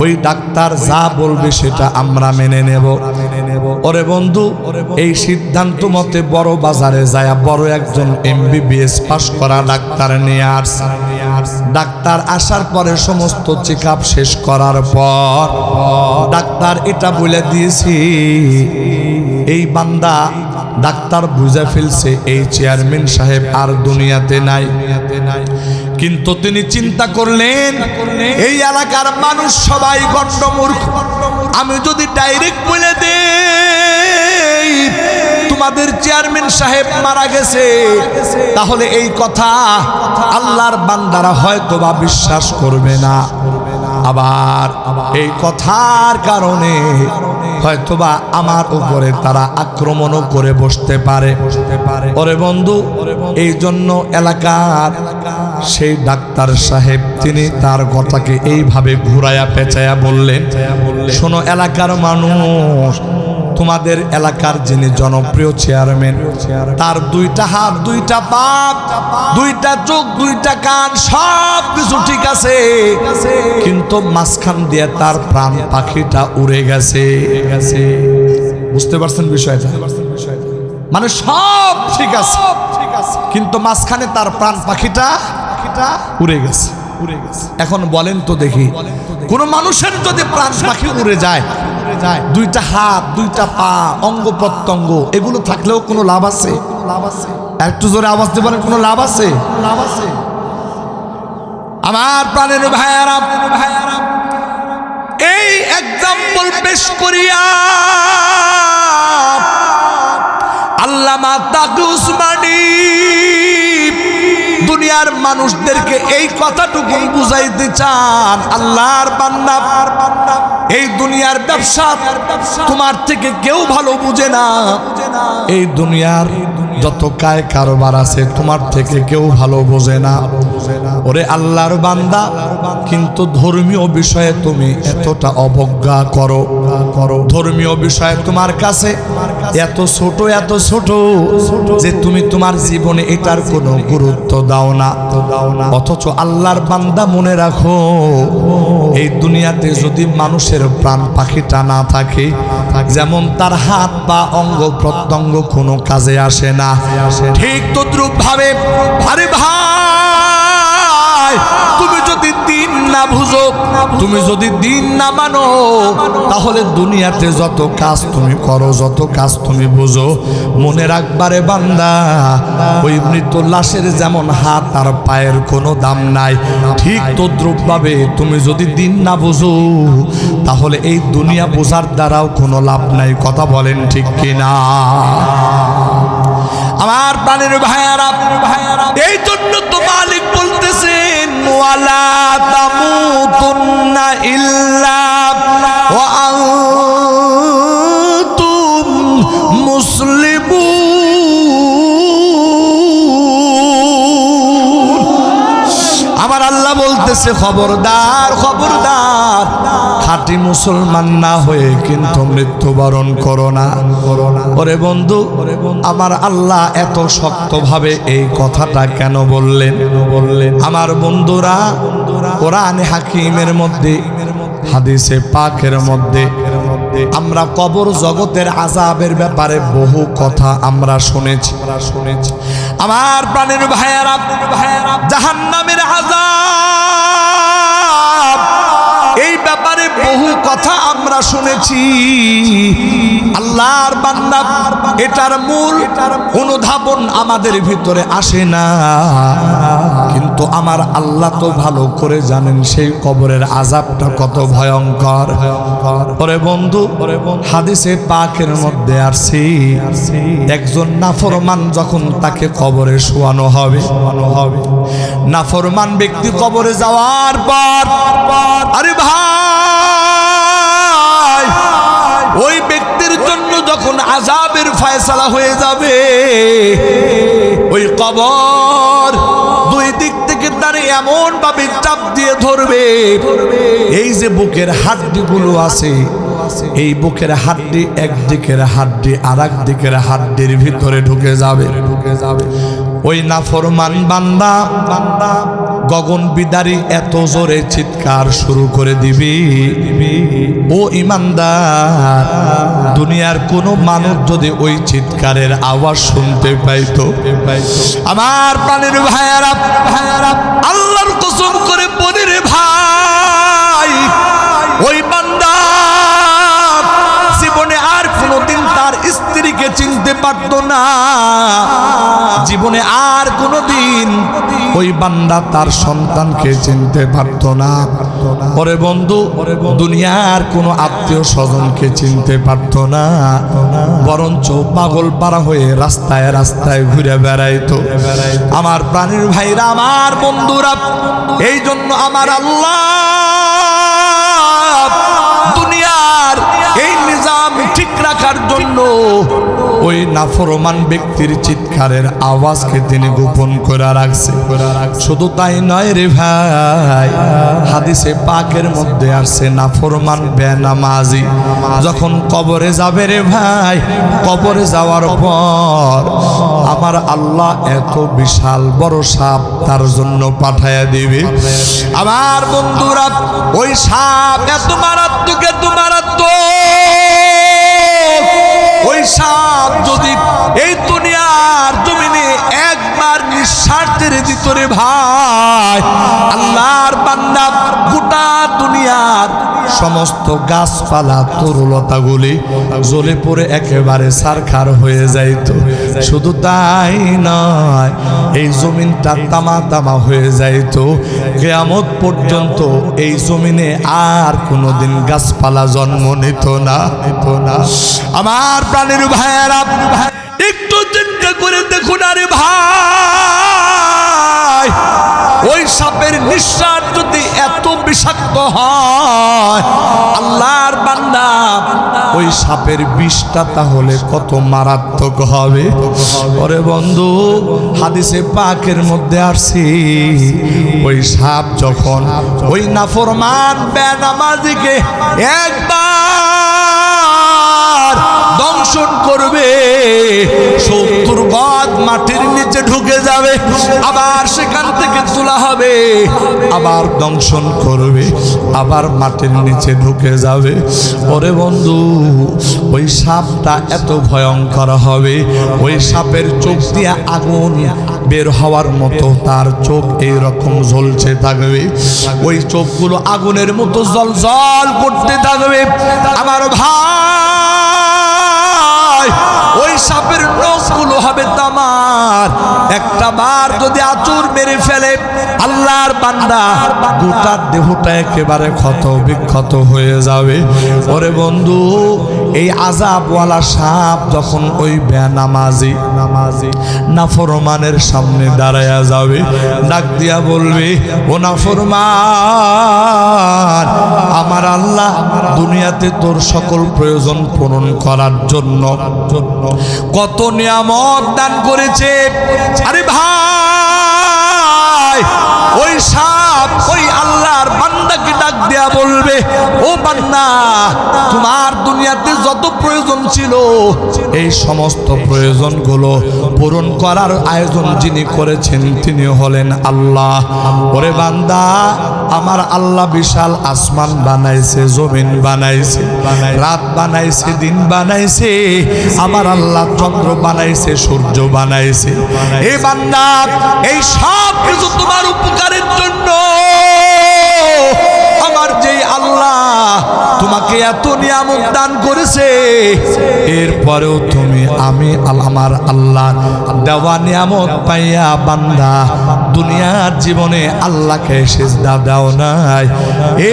ওই ডাক্তার যা বলবে সেটা আমরা মেনে নেব। ওরে বন্ধু, এই সিদ্ধান্ত মতে বড় বাজারে যায় বড় একজন MBBS পাশ করা ডাক্তার নিয়ে আসছে। ডাক্তার আসার পরে সমস্ত চেক আপ শেষ করার পর ডাক্তার এটা বলে দিয়েছি, এই বান্দা ডাক্তার বুঝে ফেলছে এই চেয়ারম্যান সাহেব আর দুনিয়াতে নাই। কিন্তু তিনি চিন্তা করলেন, এই এলাকার মানুষ সবাই গণ্ডমূর্খ, আমি যদি ডাইরেক্ট বলে দেই তোমাদের চেয়ারম্যান সাহেব মারা গেছে, তাহলে এই কথা আল্লাহর বান্দারা হয়তোবা বিশ্বাস করবে না। আবার এই কথার কারণে হয়তোবা আমার উপরে তারা আক্রমণও করে বসতে পারে। ওরে বন্ধু, এই জন্য এলাকার সেই ডাক্তার সাহেব তিনি তার কথাকে এইভাবে ঘুরাইয়া পেঁচাইয়া বললেন, শোনো এলাকার মানুষ, তোমাদের এলাকার যিনি জনপ্রিয় চেয়ারম্যান, তার দুইটা হাত, দুইটা পা, দুইটা চোখ, দুইটা কান, সব কিছু ঠিক আছে, কিন্তু মাঝখান দিয়ে তার প্রাণ পাখিটা উড়ে গেছে। বুঝতে পারছেন বিষয়টা? মানে সব ঠিক আছে, কিন্তু মাঝখানে তার প্রাণ পাখিটা উড়ে গেছে। এখন বলেন তো দেখি, কোন মানুষের যদি প্রাণ পাখি উড়ে যায়, দুইটা হাত, দুইটা পা, অঙ্গ প্রত্যঙ্গ এগুলো থাকলেও কোনো লাভ আছে? একটু জোরে আওয়াজ দিবেন, কোনো লাভ আছে? আমার প্রাণের ভাইয়ারা, এই এক্সাম্পল পেশ করিয়া আল্লামা তাকি উসমানী দুনিয়ার মানুষদেরকে এই কথাটুকু বুঝাইতে চান, আল্লাহর বান্দা, এই দুনিয়ার ব্যবসা তোমার থেকে কেউ ভালো বুঝে না। এই দুনিয়ার যত কায় কারবার আছে তোমার থেকে কেউ ভালো বোঝে না। ওরে আল্লাহর বান্দা, কিন্তু ধর্মীয় বিষয়ে তুমি এতটা অবজ্ঞা করো, ধর্মীয় বিষয়ে তোমার কাছে এত ছোট যে তুমি তোমার জীবনে এটার কোনো গুরুত্ব দাও না। অথচ আল্লাহর বান্দা মনে রাখো, এই দুনিয়াতে যদি মানুষের প্রাণ পাখিটা না থাকে, যেমন তার হাত বা অঙ্গ প্রত্যঙ্গ কোনো কাজে আসে না, ঠিক তদ্রূপ ভাবে আরে ভাই, তুমি যদি দিন না বুঝো, তুমি যদি দিন না মানো, তাহলে দুনিয়াতে যত কাজ তুমি করো, যত কাজ তুমি বুঝো, মনে রাখবারে বান্দা, ওই মৃত লাশের যেমন হাত আর পায়ের কোনো দাম নাই, ঠিক তদ্রূপ ভাবে তুমি যদি দিন না বুঝো, তাহলে এই দুনিয়া বোঝার দ্বারাও কোনো লাভ নাই। কথা বলেন ঠিক কিনা? আমার প্রাণের ভাইয়ারা, এই জন্য তো মালিক বলতেছেন, ওয়ালা তামুতুন্না ইল্লা ওয়া আনতুম বলছে খবরদার খবরদার, খাঁটি মুসলমান না হয়ে কিন্তু মৃত্যুবরণ করো না। ওরে বন্ধু, আমার আল্লাহ এত শক্তভাবে এই কথাটা কেন বললেন? আমার বন্ধুরা, কোরআনে হাকিমের মধ্যে, হাদিসে পাকের মধ্যে আমরা কবর জগতের আযাবের ব্যাপারে বহু কথা আমরা শুনেছি। আমার প্রাণের ভাইয়েরা, জাহান্নামের আযাব, এই ব্যাপারে বহু কথা আমরা শুনেছি। আল্লাহর বান্দা, এটার মূল অনুধাবন আমাদের ভিতরে আসে না, কিন্তু আমার আল্লাহ তো ভালো করে জানেন সেই কবরের আযাবটা কত ভয়ঙ্কর। ওরে বন্ধু, হাদিসে পাকের মধ্যে আসছে একজন নাফরমান যখন তাকে কবরে শোয়ানো হবে, নাফরমান ব্যক্তি কবরে যাওয়ার পর, আরে ভাই, ওই ব্যক্তির জন্য যখন আযাবের ফয়সালা হয়ে যাবে, ওই কবর দুই দিক থেকে তারে এমন ভাবে চাপ দিয়ে ধরবে, এই যে বুকের হাড্ডিগুলো আছে, এই বুকের হাড্ডি একদিকের হাড্ডি আর এক দিকের হাড্ডির ভিতরে ঢুকে যাবে। ওই নাফরমান বান্দা গগন বিদারী এত জোরে চিৎকার শুরু করে দিবি, ও ইমানদার, দুনিয়ার কোন মানুষ যদি ওই চিৎকারের আওয়াজ শুনতে পাইতো, আমার প্রাণের ভাইয়ারা, আল্লাহর কসম করে বলি রে ভাই, ওই বান্দা জীবনে আর কোনোদিন তার স্ত্রীকে চিনতে পারতো না, জীবনে আর কোনোদিন ওই বান্দা তার সন্তানকে চিনতে পারতো না। ওরে বন্ধু, দুনিয়ার কোনো আত্মীয় স্বজনকে চিনতে পারতো না, বরঞ্চ পাগল পারা হয়ে রাস্তায় রাস্তায় ঘুরে বেড়াইতো। আমার প্রাণের ভাইরা, আমার বন্ধুরা, এই জন্য আমার আল্লাহ দুনিয়ার এই নিজাম ঠিক রাখার জন্য ওই নাফরমান ব্যক্তির চিৎকারের আওয়াজকে তিনি গোপন করে রাখছে। শুধু তাই নয় রে ভাই, হাদিসে পাকের মধ্যে আসছে নাফরমান বেনামাজি যখন কবরে যাবে রে ভাই, কবরে যাওয়ার পর আমার আল্লাহ এত বিশাল বড় সাপ তার জন্য পাঠায়া দিবে। আমার বন্ধুরা, ওই সাপ এত মারাত্মক, এত মারাত্মক, ওই সাপ যদি এই দুনিয়ার জমিনে একবার নিঃশ্বাস ছেড়ে দিত রে ভাই, আল্লাহর বান্দা গোটা দুনিয়ার সমস্ত গাছপালা তরুলতাগুলি জ্বলে পড়ে একেবারে ছারখার হয়ে যাইত। শুধু তাই নয়, এই জমিনটা তামা তামা হয়ে যাইত। কিয়ামত পর্যন্ত এই জমিনে আর কোনোদিন গাছপালা জন্ম নিত না। আমার প্রাণের ভাইয়েরা, একটু চিন্তা করে দেখুন, আরে ভাই, ওই সাপের নিঃশ্বাস যদি এত বিষাক্ত হয়, আল্লাহর বান্দা, ওই সাপের বিষটা তাহলে কত মারাত্মক হবে। ওরে বন্ধু, হাদিসে পাকের মধ্যে আসছে ওই সাপ যখন ওই নাফরমান বেনামাজিকে একবার দংশন করবে, 70 গজ মাটির নিচে ঢুকে যাবে, আবার সেখান থেকে তোলা হবে, আবার দংশন করবে, আবার মাটির নিচে ঢুকে যাবে। ওরে বন্ধু, ওই সাপটা এত ভয়ঙ্কর হবে, ওই সাপের চোখ দিয়ে আগুন বের হওয়ার মতো তার চোখ এইরকম জ্বলছে থাকবে, ওই চোখগুলো আগুনের মতো জল জল করতে থাকবে। আমার ভাই, ওই সাপের নখগুলো হবে তামার, একটা বার যদি আঁচড় মেরে ফেলে, আল্লাহর বান্দা গোটা দেহটা একেবারে ক্ষত বিক্ষত হয়ে যাবে। ওরে বন্ধু, এই আযাবওয়ালা সাপ যখন ওই বেনামাজি নাফরমানের সামনে দাঁড়ায়া যাবে, ডাক দিয়া বলবে, ও নাফরমান, আমার আল্লাহ দুনিয়াতে তোর সকল প্রয়োজন পূরণ করার জন্য কত নিয়ামত দান করেছে। আরে ভাই, ওই সাপ ওই আল্লাহর বান্দাকে ডাক দেয়া বলবে, ও বান্দা, তোমার দুনিয়াতে যত প্রয়োজন ছিল এই সমস্ত প্রয়োজনগুলো পূরণ করার আয়োজন যিনি করেছেন তিনি হলেন আল্লাহ। ওরে বান্দা, আমার আল্লাহ বিশাল আসমান বানাইছে, জমিন বানাইছে, রাত বানাইছে, দিন বানাইছে, আমার আল্লাহ চন্দ্র বানাইছে, সূর্য বানাইছে। এই বান্দা, এই সব কিছু তোমার উপকারের জন্য। আমার যেই আল্লাহ তোমাকে এত নিয়ামত দান করেছে, এরপরেও তুমি আমার আল্লাহর দেওয়া নিয়ামত পাইয়া বান্দা দুনিয়ার জীবনে আল্লাহকে সিজদা দাও নাই।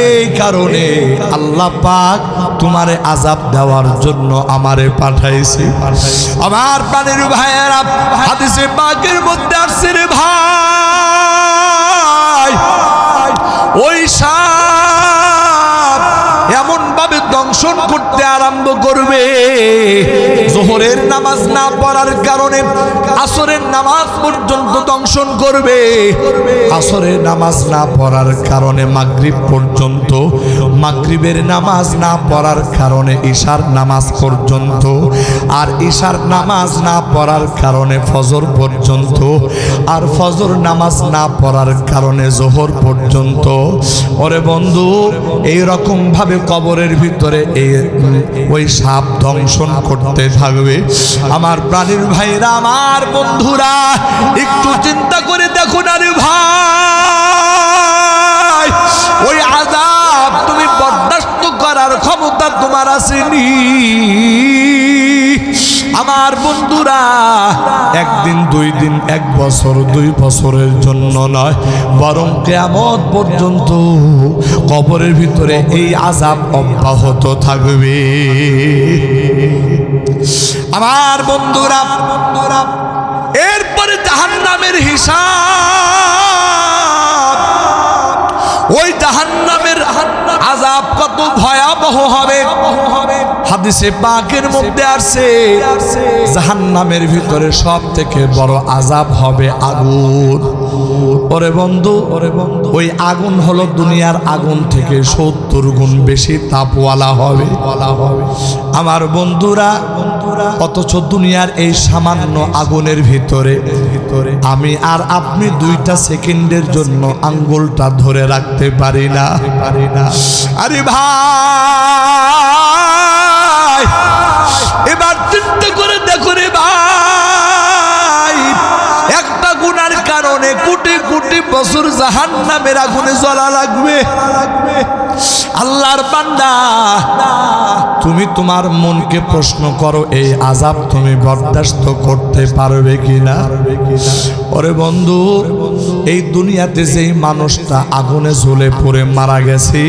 এই কারণে আল্লাহ পাক তোমারে আযাব দেওয়ার জন্য আমারে পাঠাইছে। আমার প্রাণের ভাইয়েরা, হাদিসে পাকের মধ্যে আসছে রে ভাই, ওই সাপ এমন ভাবে দংশন করতে আরম্ভ করবে, যোহরের নামাজ না পড়ার কারণে আসরের নামাজ পর্যন্ত দংশন করবে, আসরের নামাজ না পড়ার কারণে মাগরিব পর্যন্ত, মাগরিবের নামাজ না পড়ার কারণে ঈশার নামাজ পর্যন্ত, আর ঈশার নামাজ না পড়ার কারণে ফজর পর্যন্ত, আর ফজর নামাজ না পড়ার কারণে যোহর পর্যন্ত। ওরে বন্ধু, এই রকম ভাবে কবরের ভিতরে ওই সাপ দংশন করতে থাকবে। আমার প্রাণীর ভাইরা, আমার বন্ধুরা, একটু চিন্তা করে দেখো না রে ভাই, ওই আযাব তুমি বরদাস্ত করার ক্ষমতা তোমার আসেনি। আমার বন্ধুরা, একদিন, 2 দিন, 1 বছর, 2 বছরের জন্য নয়, বরং কিয়ামত পর্যন্ত কবরের ভিতরে এই আযাব অব্যাহত থাকবে। আমার বন্ধুরা, এরপরে জাহান্নামের হিসাব। ওই জাহান্নামের আযাব কত ভয়াবহ হবে। হাদিসে পাকের মধ্যে আসছে, জাহান্নামের ভিতরে সব থেকে বড় আযাব হবে আগুন। ওরে বন্ধু, ওই আগুন হলো দুনিয়ার আগুন থেকে 70 গুণ বেশি তাপওয়ালা হবে। আমার বন্ধুরা, অথচ দুনিয়ার এই সামান্য আগুনের ভিতরে আমি আর আপনি 2টা সেকেন্ডের জন্য আঙ্গুলটা ধরে রাখতে পারি না। আরে ভাই, এবার চিন্তা করে দেখো রে ভাই, একটা গুনার কারণে কোটি কোটি বছর জাহান্নামের আগুনে জ্বলা লাগবে। আল্লাহর বান্দা, তুমি তোমার মনকে প্রশ্ন করো, এই আযাব তুমি বরদাস্ত করতে পারবে কিনা? ওরে বন্ধু, এই দুনিয়াতে যেই মানুষটা আগুনে জ্বলে পড়ে মারা গেছে,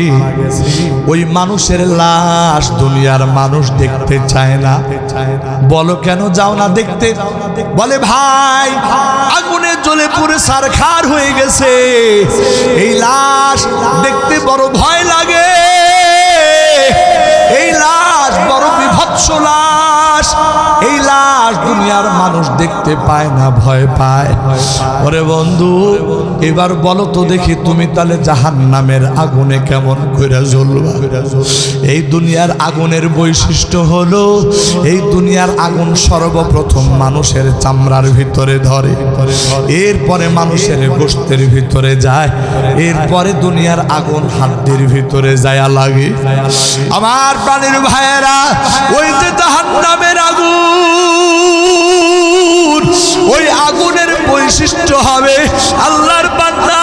ওই মানুষের লাশ দুনিয়ার মানুষ দেখতে চায় না। বলো কেন যাও না দেখতে? বলে ভাই, আগুনে জ্বলে পড়ে ছারখার হয়ে গেছে, এই লাশ দেখতে বড় ভয় লাগে, এই লাশ বড় বিভৎস লাশ, এই লাশ দুনিয়ার মানুষ দেখতে পায় না, ভয় পায়। ওরে বন্ধু, এবার বলো তো দেখি, তুমি তাহলে জাহান্নামের আগুনে কেমন করে জ্বলবা? এই দুনিয়ার আগুনের বৈশিষ্ট্য হলো, এই দুনিয়ার আগুন সর্বপ্রথম মানুষের চামড়ার ভিতরে ধরে, এরপরে মানুষের গোশতের ভিতরে যায়, এরপরে দুনিয়ার আগুন হাড্ডির ভিতরে যায় লাগে। আমার প্রাণের ভাইয়েরা, ওই যে জাহান্নামের আগুন, ওই আগুনের বৈশিষ্ট্য হবে, আল্লাহর বান্দা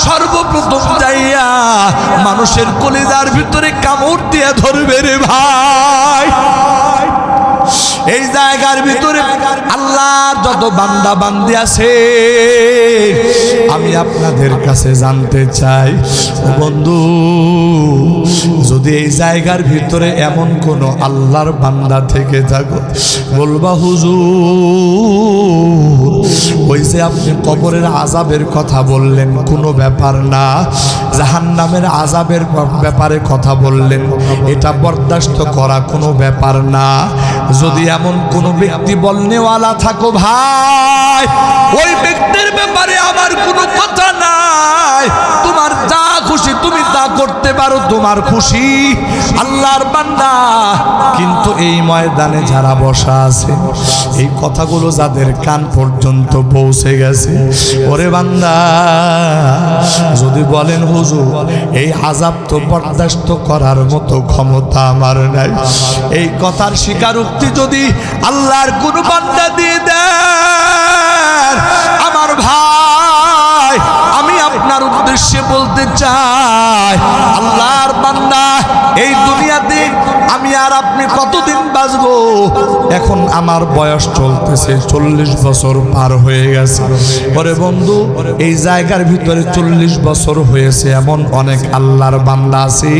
সর্বপ্রথম যাইয়া মানুষের কলিজার ভিতরে কামড় দিয়ে ধরবে রে ভাই। এই জায়গার ভিতরে আল্লাহর যত বান্দা বান্দি আছে, আমি আপনাদের কাছে জানতে চাই বন্ধু, যদি এই জায়গার ভিতরে এমন কোন আল্লাহর বান্দা থেকে থাকো, বলবা হুজুর ওই যে আপনি কবরের আযাবের কথা বললেন, কোনো ব্যাপার না। জাহান্নামের আযাবের ব্যাপারে কথা বললেন, এটা বরদাস্ত করা কোনো ব্যাপার না। যদি এমন কোনো ব্যক্তি বলনেওয়ালা থাকো ভাই, ওই ব্যক্তির ব্যাপারে আমার কোনো কথা নাই। তোমার যা খুশি তুমি তা করতে পারো, তোমার খুশি। আল্লাহর বান্দা, কিন্তু এই ময়দানে যারা বসা আছে, এই কথাগুলো যাদের কান পর্যন্ত পৌঁছে গেছে, ওরে বান্দা, যদি বলেন হুজুর এই আযাব তো বরদাস্ত করার মতো ক্ষমতা আমার নাই, এই কথার স্বীকারোক্তি যদি আল্লাহর কোন বান্দা দিয়ে দেন, আমার ভাই আমি আপনার উদ্দেশ্যে বলতে চাই, আল্লাহর বান্দা, এই দুনিয়াতে আমি আর আপনি কতদিন বাঁচবো? এখন আমার বয়স চলতেছে 40 বছর পার হয়ে গেছে। ওরে বন্ধু, এই জায়গার ভিতরে 40 বছর হয়েছে এমন অনেক আল্লাহর বান্দা আছে,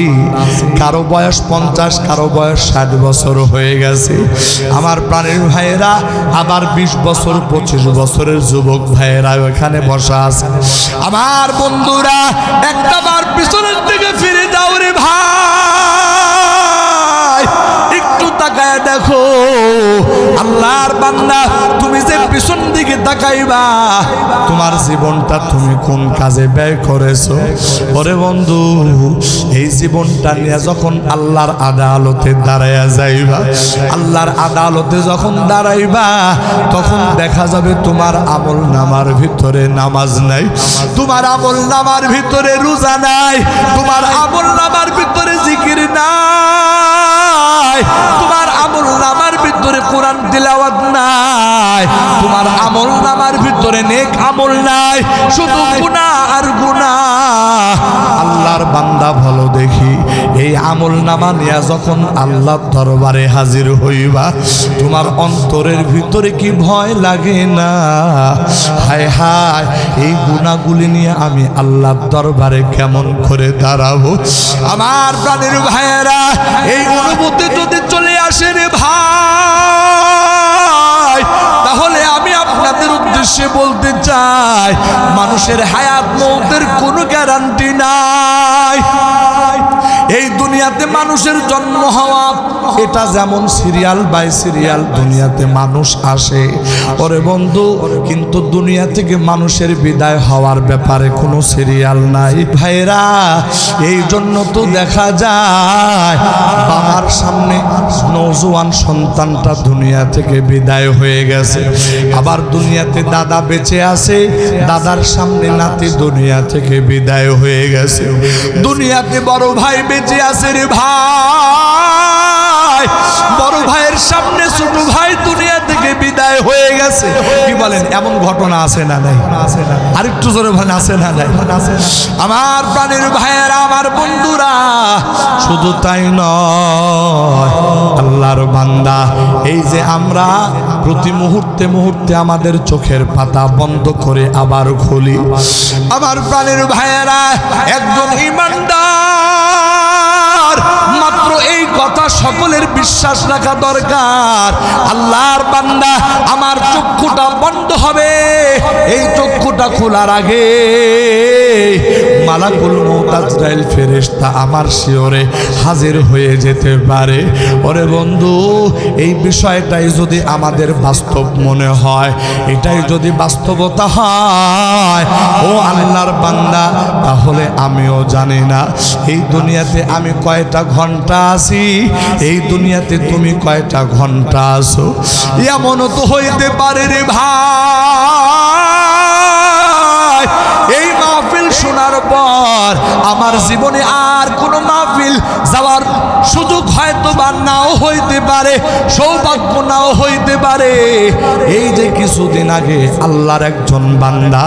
কারো বয়স 50, কারো বয়স 60 বছর হয়ে গেছে। আমার প্রাণের ভাইয়েরা, আবার 20 বছর 25 বছরের যুবক ভাইয়েরা ওখানে বসা আছে। আমার বন্ধুরা, একটাবার পিছনের দিকে ফিরে যাও রে ভাই, একটু তাকায় দেখো। আল্লাহর বান্দা, তুমি যে পিছন দিকে তাকাইবা, তোমার জীবনটা তুমি কোন কাজে ব্যয় করেছো? ওরে বন্ধু, এই জীবনটা নিয়ে যখন আল্লাহর আদালতে দাঁড়াইয়া যাইবা, আল্লাহর আদালতে যখন দাঁড়াইবা, তখন দেখা যাবে তোমার আমল নামার ভিতরে নামাজ নাই, তোমার আমল নামার ভিতরে রোজা নাই, তোমার আমল নামার ভিতরে জিকির নাই, তোমার আমল নামার ভিতরে কোরআন তিলাওয়াত নাই, তোমার আমল নামার ভিতরে নেক আমল নাই, শুধু গুনাহ আর গুনাহ। আল্লাহর বান্দা, ভালো দেখি, এই আমল নামা নিয়ে যখন আল্লাহর দরবারে হাজির হইবা, তোমার অন্তরের ভিতরে কি ভয় লাগে না? হায় হায়, এই গুনাহগুলি নিয়ে আমি আল্লাহর দরবারে কেমন করে দাঁড়াবো? আমার প্রাণের ভাইয়েরা, এই অনুভূতি যদি চলে আসে রে ভাই, তাহলে আমি আপনাদের উদ্দেশ্যে বলতে চাই, মানুষের হায়াত মৌতের কোনো গ্যারান্টি নাই। এই দুনিয়াতে মানুষের জন্ম হওয়া, এটা যেমন সিরিয়াল বাই সিরিয়াল দুনিয়াতে মানুষ আসে, ওরে বন্ধু, কিন্তু দুনিয়া থেকে মানুষের বিদায় হওয়ার ব্যাপারে কোনো সিরিয়াল নাই ভাইরা। এই জন্য তো দেখা যায় বাবার সামনে নওজোয়ান সন্তানটা দুনিয়া থেকে বিদায় হয়ে গেছে, আবার দুনিয়াতে দাদা বেঁচে আছে, দাদার সামনে নাতি দুনিয়া থেকে বিদায় হয়ে গেছে, দুনিয়াতে বড় ভাই বেঁচে আছে রে ভাই, বড় ভাইয়ের সামনে ছোট ভাই দুনিয়া থেকে বিদায় হয়ে গেছে। কি বলেন, এমন ঘটনা আছে না নাই? আরেকটু জোরে বলেন, আছে না নাই? আমার প্রাণের ভাইয়েরা, আমার বন্ধুরা, শুধু তাই নয়, আল্লাহর বান্দা, এই যে আমরা প্রতি মুহূর্তে মুহূর্তে আমাদের চোখের পাতা বন্ধ করে আবার খুলি, আমার প্রাণের ভাইয়েরা, একজন ঈমানদার মাত্র এই কথা সকলের বিশ্বাস রাখা দরকার, আল্লাহর বান্দা, আমার চক্ষুটা বন্ধ হবে, এই চক্ষুটা খোলার আগে মালাকুল মউত আজরাইল ফেরেশতা আমার শিয়রে হাজির হয়ে যেতে পারে। ওরে বন্ধু, এই বিষয়টাই যদি আমাদের বাস্তব মনে হয়, এটাই যদি বাস্তবতা হয়, ও আল্লাহর বান্দা, তাহলে আমিও জানি না এই দুনিয়াতে আমি কয়টা ঘন্টা আছি, এই দুনিয়াতে তুমি কয়টা ঘন্টা আছো। এমনও তো হইতে পারে রে ভাই, এই মাহফিল শোনার পর আমার জীবনে আর কোনো মাহফিল যাওয়ার সুযোগ হয়তো বা নাও হইতে পারে, সৌভাগ্য নাও হইতে পারে। এই যে কিছুদিন আগে আল্লাহর একজন বান্দা,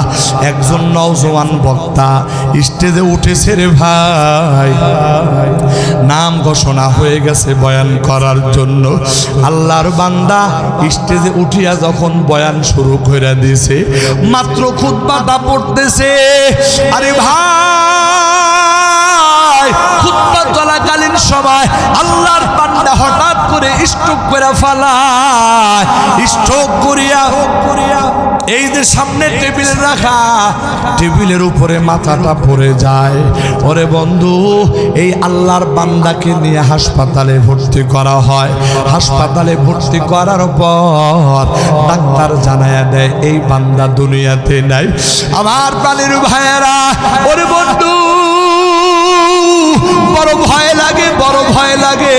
একজন নওজোয়ান বক্তা স্টেজে উঠেছে রে ভাই, নাম ঘোষণা হয়ে গেছে বয়ান করার জন্য। আল্লাহর বান্দা স্টেজে উঠিয়া যখন বয়ান শুরু করে দিয়েছে, মাত্র খুতবাটা পড়তেছে, আরে ভাই, খুতবা চলাকালীন সময় আল্লাহর বান্দা হঠাৎ করে স্ট্রোক করে ফালায়। স্ট্রোক করিয়া এই যে সামনে টেবিল রাখা, টেবিলের উপরে মাথাটা পড়ে যায়। ওরে বন্ধু, এই আল্লাহর বান্দাকে নিয়ে হাসপাতালে ভর্তি করা হয়। হাসপাতালে ভর্তি করার পর ডাক্তার জানায়া দেয় এই বান্দা দুনিয়াতে নাই। আমার প্রাণের ভাইয়েরা, ওরে বন্ধু, বড় ভয় লাগে, বড় ভয় লাগে।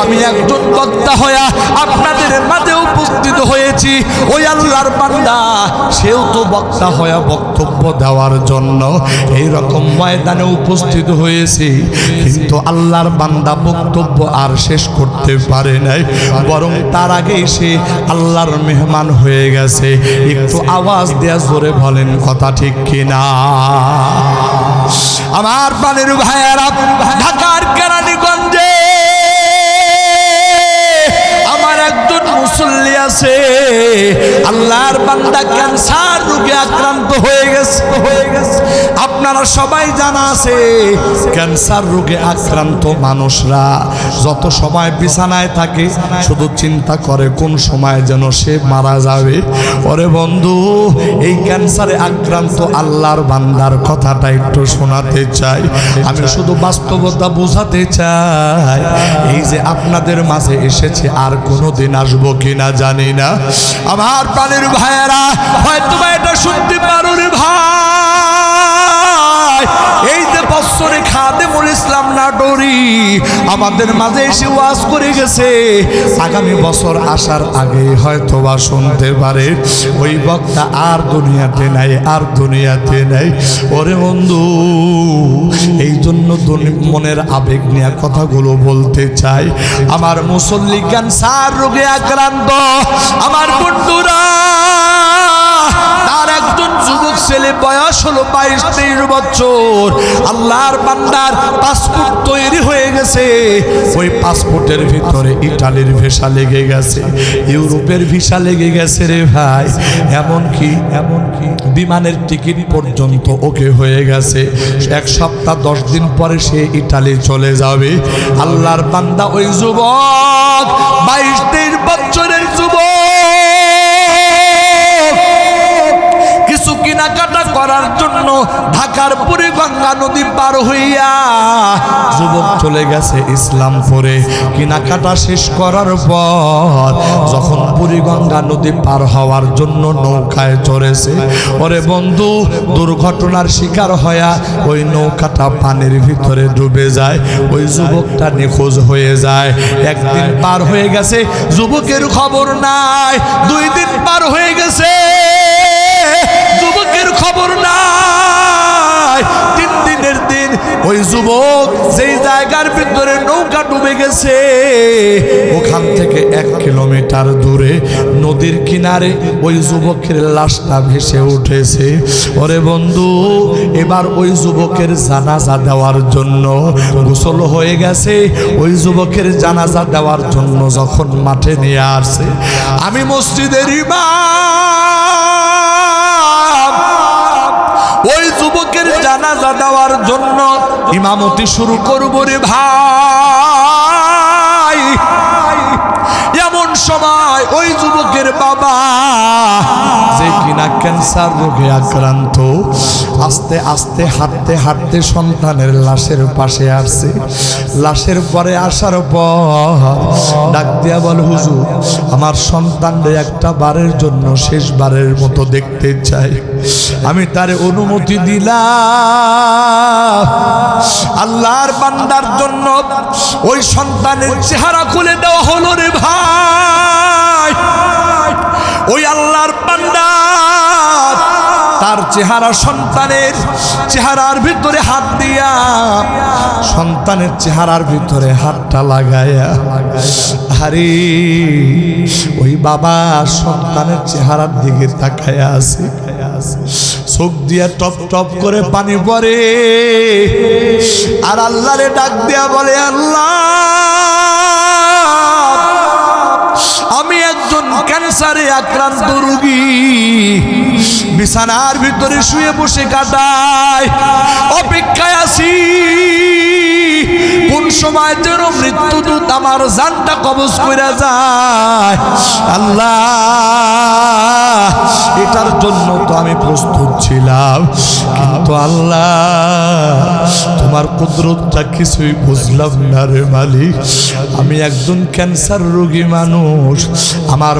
আমি একজন বক্তা হইয়া আপনাদের মাঝে উপস্থিত হয়েছি। ওই আল্লাহর বান্দা সেও তো বক্তা হইয়া বক্তব্য দেওয়ার জন্য এই রকম ময়দানে উপস্থিত হয়েছে, কিন্তু আল্লাহর বান্দা বক্তব্য আর শেষ করতে পারে নাই, বরং তার আগেই সে আল্লাহর মেহমান হয়ে গেছে। একটু আওয়াজ দেয়া জোরে বলেন কথা ঠিক কিনা? আমার প্রাণের ভাইয়েরা, ঢাকার কেরানীগঞ্জে আমার একজন মুসল্লি আছে, আল্লাহর বান্দা ক্যান্সার রোগে আক্রান্ত হয়ে গেছে। আপনারা সবাই জানা আছে, ক্যান্সার রোগে আক্রান্ত মানুষরা যত সময় বিছানায় থাকে শুধু চিন্তা করে কোন সময় যেন সে মারা যাবে। ওরে বন্ধু, এই ক্যান্সারে আক্রান্ত আল্লাহর বান্দার কথাটা একটু শোনাতে চাই। আমি শুধু বাস্তবতা বোঝাতে চাই। এই যে আপনাদের মাঝে এসেছে, আর কোনোদিন আসবো কিনা জানি না। আমার প্রাণের ভাইয়েরা, হয়তো এটা শুনতে পারো রে ভাই, এই যে বৎসরে খাদেমুল ইসলাম নাটোরি আমাদের মাঝে এসে ওয়াজ করে গেছে। আগামী বছর আসার আগে হয়তো বা শুনতে পারে ওই বক্তা আর দুনিয়াতে নাই, আর দুনিয়াতে নাই। ওরে বন্ধু, এই জন্য মনের আবেগ নিয়ে কথাগুলো বলতে চাই। আমার মুসল্লি ক্যান্সার রোগে আক্রান্ত, আমার বন্ধুরা, তার একজন যুবক ছেলে, বয়স হলো 22-23 বছর। আল্লাহর বান্দার পাসপোর্ট তৈরি হয়ে গেছে। ওই পাসপোর্টের ভিতরে ইটালির ভিসা লেগে গেছে, ইউরোপের ভিসা লেগে গেছে রে ভাই। এমনকি বিমানের টিকিট পর্যন্ত ওকে হয়ে গেছে। 1 সপ্তাহ 10 দিন পরে সে ইটালি চলে যাবে। আল্লাহর বান্দা ওই যুবক, 22-23 বছরের যুবক, কিছু কেনাকাটা করার জন্য ঢাকার বুড়িগঙ্গা নদী পার হইয়া যুবক চলে গেছে ইসলামপুরে। কেনাকাটা শেষ করার পর যখন বুড়িগঙ্গা নদী পার হওয়ার জন্য নৌকায় চড়েছে, ওরে বন্ধু, দুর্ঘটনার শিকার হইয়া ওই নৌকাটা পানির ভিতরে ডুবে যায়। ওই যুবকটা নিখোঁজ হয়ে যায়। 1 দিন পার হয়ে গেছে, যুবকের খবর নাই। 2 দিন পার হয়ে গেছে, যুবকের খবর নাই। 3 দিনের দিন ওই যুবক যেই জায়গার ভিতরে নৌকা ডুবে গেছে, ওখান থেকে 1 কিলোমিটার দূরে নদীর কিনারে ওই যুবকের লাশটা ভেসে উঠেছে। ওরে বন্ধু, এবার ওই যুবকের জানাজা দেওয়ার জন্য গোসল হয়ে গেছে। ওই যুবকের জানাজা দেওয়ার জন্য যখন মাঠে নিয়ে আসে, আমি মসজিদের ইমাম, ওই যুবকের জানাজা দেওয়ার জন্য ইমামতি শুরু করব রে ভাই। এমন সময় ওই যুবকের বাবা, যে কিনা ক্যান্সার রোগে আক্রান্ত, আস্তে আস্তে হাঁটতে হাঁটতে সন্তানের লাশের পাশে আসছে। লাশের পরে আসার পর ডাক দিয়া বল, হুজুর, আমার সন্তানরে একটা বারের জন্য শেষবারের মতো দেখতে চাই। আমি তারে অনুমতি দিলাম। আল্লাহর বান্দার জন্য ওই সন্তানের চেহারা খুলে দেওয়া হলো রে ভাই। ওই আল্লাহর বান্দা তার চেহারা, সন্তানের চেহারার ভিতরে হাত দিয়া, সন্তানের চেহারার ভিতরে হাতটা লাগায়া, আরে ওই বাবা সন্তানের চেহারার দিকে তাকায়া আছে। চোখ দিয়া টপ টপ করে পানি পড়ে, আর আল্লাহরে ডাক দিয়া বলে, আল্লাহ, আমি একজন ক্যান্সারে আক্রান্ত রোগী, বিছানার ভিতরে শুয়ে বসে কাটাই, অপেক্ষায় আছি কোন সময় যেন মৃত্যুদূত আমার জানটা কবজ করে যায়। আল্লাহ, এটার জন্য তো আমি প্রস্তুত ছিলাম, কিন্তু আল্লাহ তোমার কুদরতটা কিছুই বুঝলাম না রে মালিক। আমি একজন ক্যান্সার রোগী মানুষ, আমার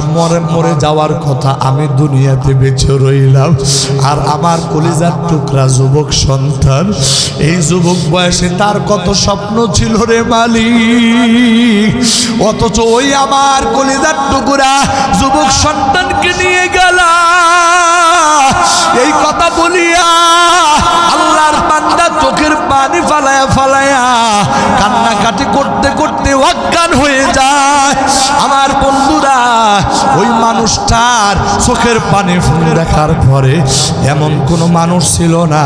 মরে যাওয়ার কথা, আমি দুনিয়াতে বেঁচে রইলাম, আর আমার কলিজার টুকরা যুবক সন্তান, এই যুবক বয়সে তার কত স্বপ্ন ছিল রে মালিক, অথচ ওই আমার কলিজার টুকরা যুবক সন্তানকে নিয়ে গেল। এই কথা বলিয়া আল্লাহর বান্দা চোখের পানি ফালায়া ফালায়া কান্নাকাটি করতে করতে অজ্ঞান হয়ে যায়। আমার বন্ধুরা, ওই মানুষটার চোখের পানি দেখার পরে এমন কোনো মানুষ ছিল না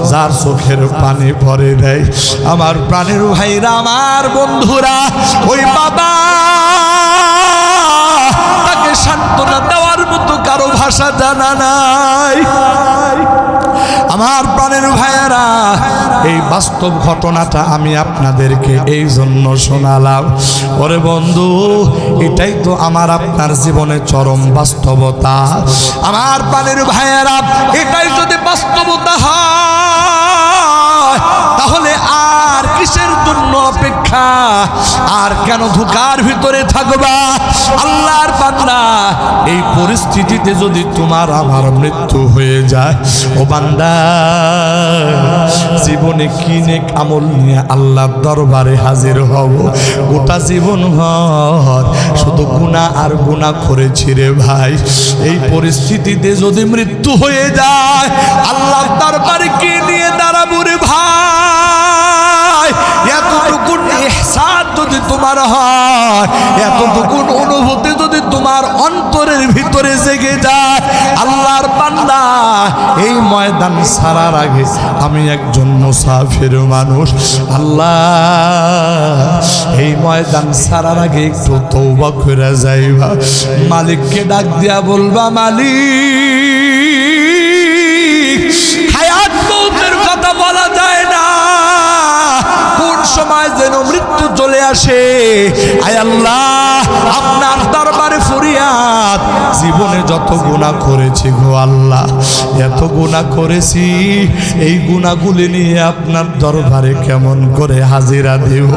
যার চোখের পানি পড়ে দেয়। আমার প্রাণের ভাইরা, আমার বন্ধুরা, ওই বাবা তাকে সান্ত্বনা দেওয়ার মতো কারো ভাষা জানা নাই। আমার প্রাণের ভাইয়েরা, এই বাস্তব ঘটনাটা আমি আপনাদেরকে এই জন্য শোনালাম। ওরে বন্ধু, এটাই তো আমার আপনার জীবনে চরম বাস্তবতা। আমার প্রাণের ভাইয়েরা, এটাই যদি বাস্তবতা হয় তাহলে আর কিসের জন্য অপেক্ষা? আর কেন ধোঁকার ভিতরে থাকবা? আল্লাহর বান্দা, এই পরিস্থিতিতে যদি তোমার আমার মৃত্যু হয়ে যায়, ও বান্দা, জীবনে কি নেক আমল নিয়ে আল্লাহর দরবারে হাজির হব? গোটা জীবন ভর শুধু গুনাহ আর গুনাহ করেছি রে ভাই। এই পরিস্থিতিতে যদি মৃত্যু হয়ে যায়, আল্লাহর দরবারে কি নিয়ে দাঁড়াবো রে ভাই? এতটুকুন ইহসান যদি তোমার হয়, এতটুকুন অনুভূতি যদি তোমার অন্তরের ভিতরে জেগে যায়, আল্লাহর বান্দা, এই ময়দান ছাড়ার আগে আমি একজন মুসাফির মানুষ। আল্লাহ, এই ময়দান ছাড়ার আগে একটু তওবা করে যাইবা, মালিককে ডাক দিয়া বলবা, মালিক, হায়াত মৌতের কথা বলা যায় না, কোন সময় যেন মৃত্যু চলে আসে। আয় আল্লাহ, আপনার দরবারে ফরিয়াদ, জীবনে যত গুনাহ করেছি গো আল্লাহ, এত গুনাহ করেছি, এই গুনাহগুলি নিয়ে আপনার দরবারে কেমন করে হাজিরা দেব?